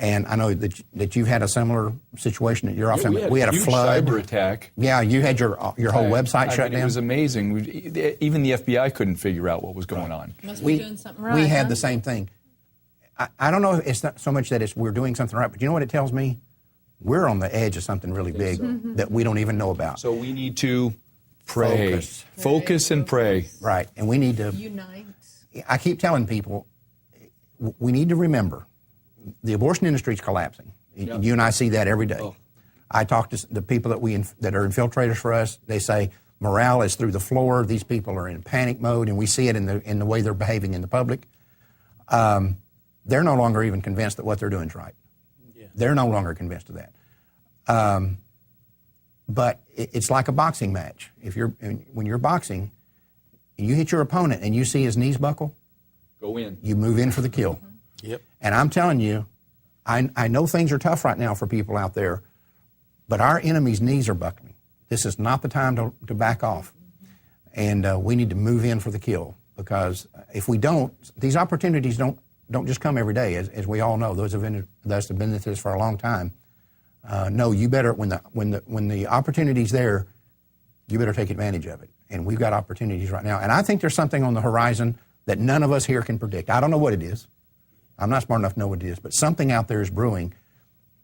And I know that you've had a similar situation at your office. We had a huge flood. cyber attack. Yeah, you had your whole website shut down. It was amazing. Even the FBI couldn't figure out what was going on. Must be doing something right. We had huh? the same thing. I don't know if it's not so much that we're doing something right, but you know what it tells me? We're on the edge of something really big that we don't even know about. So we need to pray. Focus and pray. Right, and we need to unite. I keep telling people, we need to remember, the abortion industry is collapsing. Yeah. You and I see that every day. Oh. I talk to the people that are infiltrators for us. They say morale is through the floor. These people are in panic mode, and we see it in the way they're behaving in the public. They're no longer even convinced that what they're doing is right. Yeah. They're no longer convinced of that. But it's like a boxing match. When you're boxing, you hit your opponent and you see his knees buckle, go in. You move in for the kill. Mm-hmm. Yep. And I'm telling you, I know things are tough right now for people out there, but our enemy's knees are buckling. This is not the time to back off. And we need to move in for the kill, because if we don't, these opportunities don't just come every day, as we all know. Those have been with this for a long time. No, you better, when the opportunity's there, you better take advantage of it. And we've got opportunities right now. And I think there's something on the horizon that none of us here can predict. I don't know what it is. I'm not smart enough to know what it is, but something out there is brewing,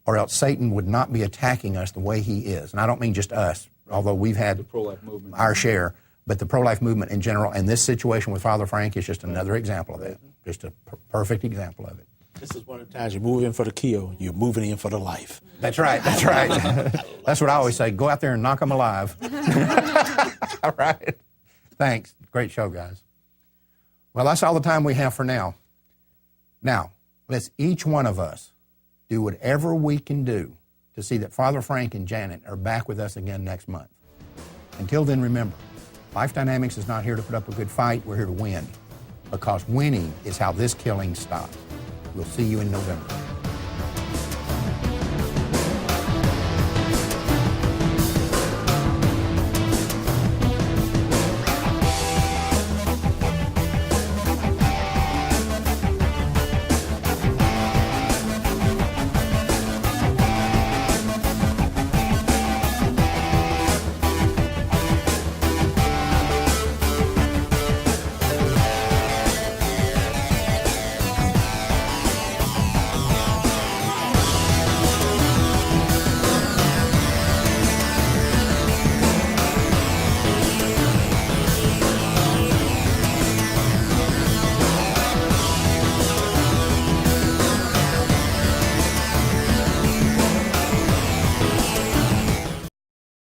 or else Satan would not be attacking us the way he is. And I don't mean just us, although we've had the pro-life movement, our share, but the pro-life movement in general. And this situation with Father Frank is just another example of that, just a perfect example of it. This is one of the times you move in for the kill, you're moving in for the life. That's right, that's right. That's what I always say, go out there and knock them alive. All right. Thanks. Great show, guys. Well, that's all the time we have for now. Now, let's each one of us do whatever we can do to see that Father Frank and Janet are back with us again next month. Until then, remember, Life Dynamics is not here to put up a good fight. We're here to win, because winning is how this killing stops. We'll see you in November.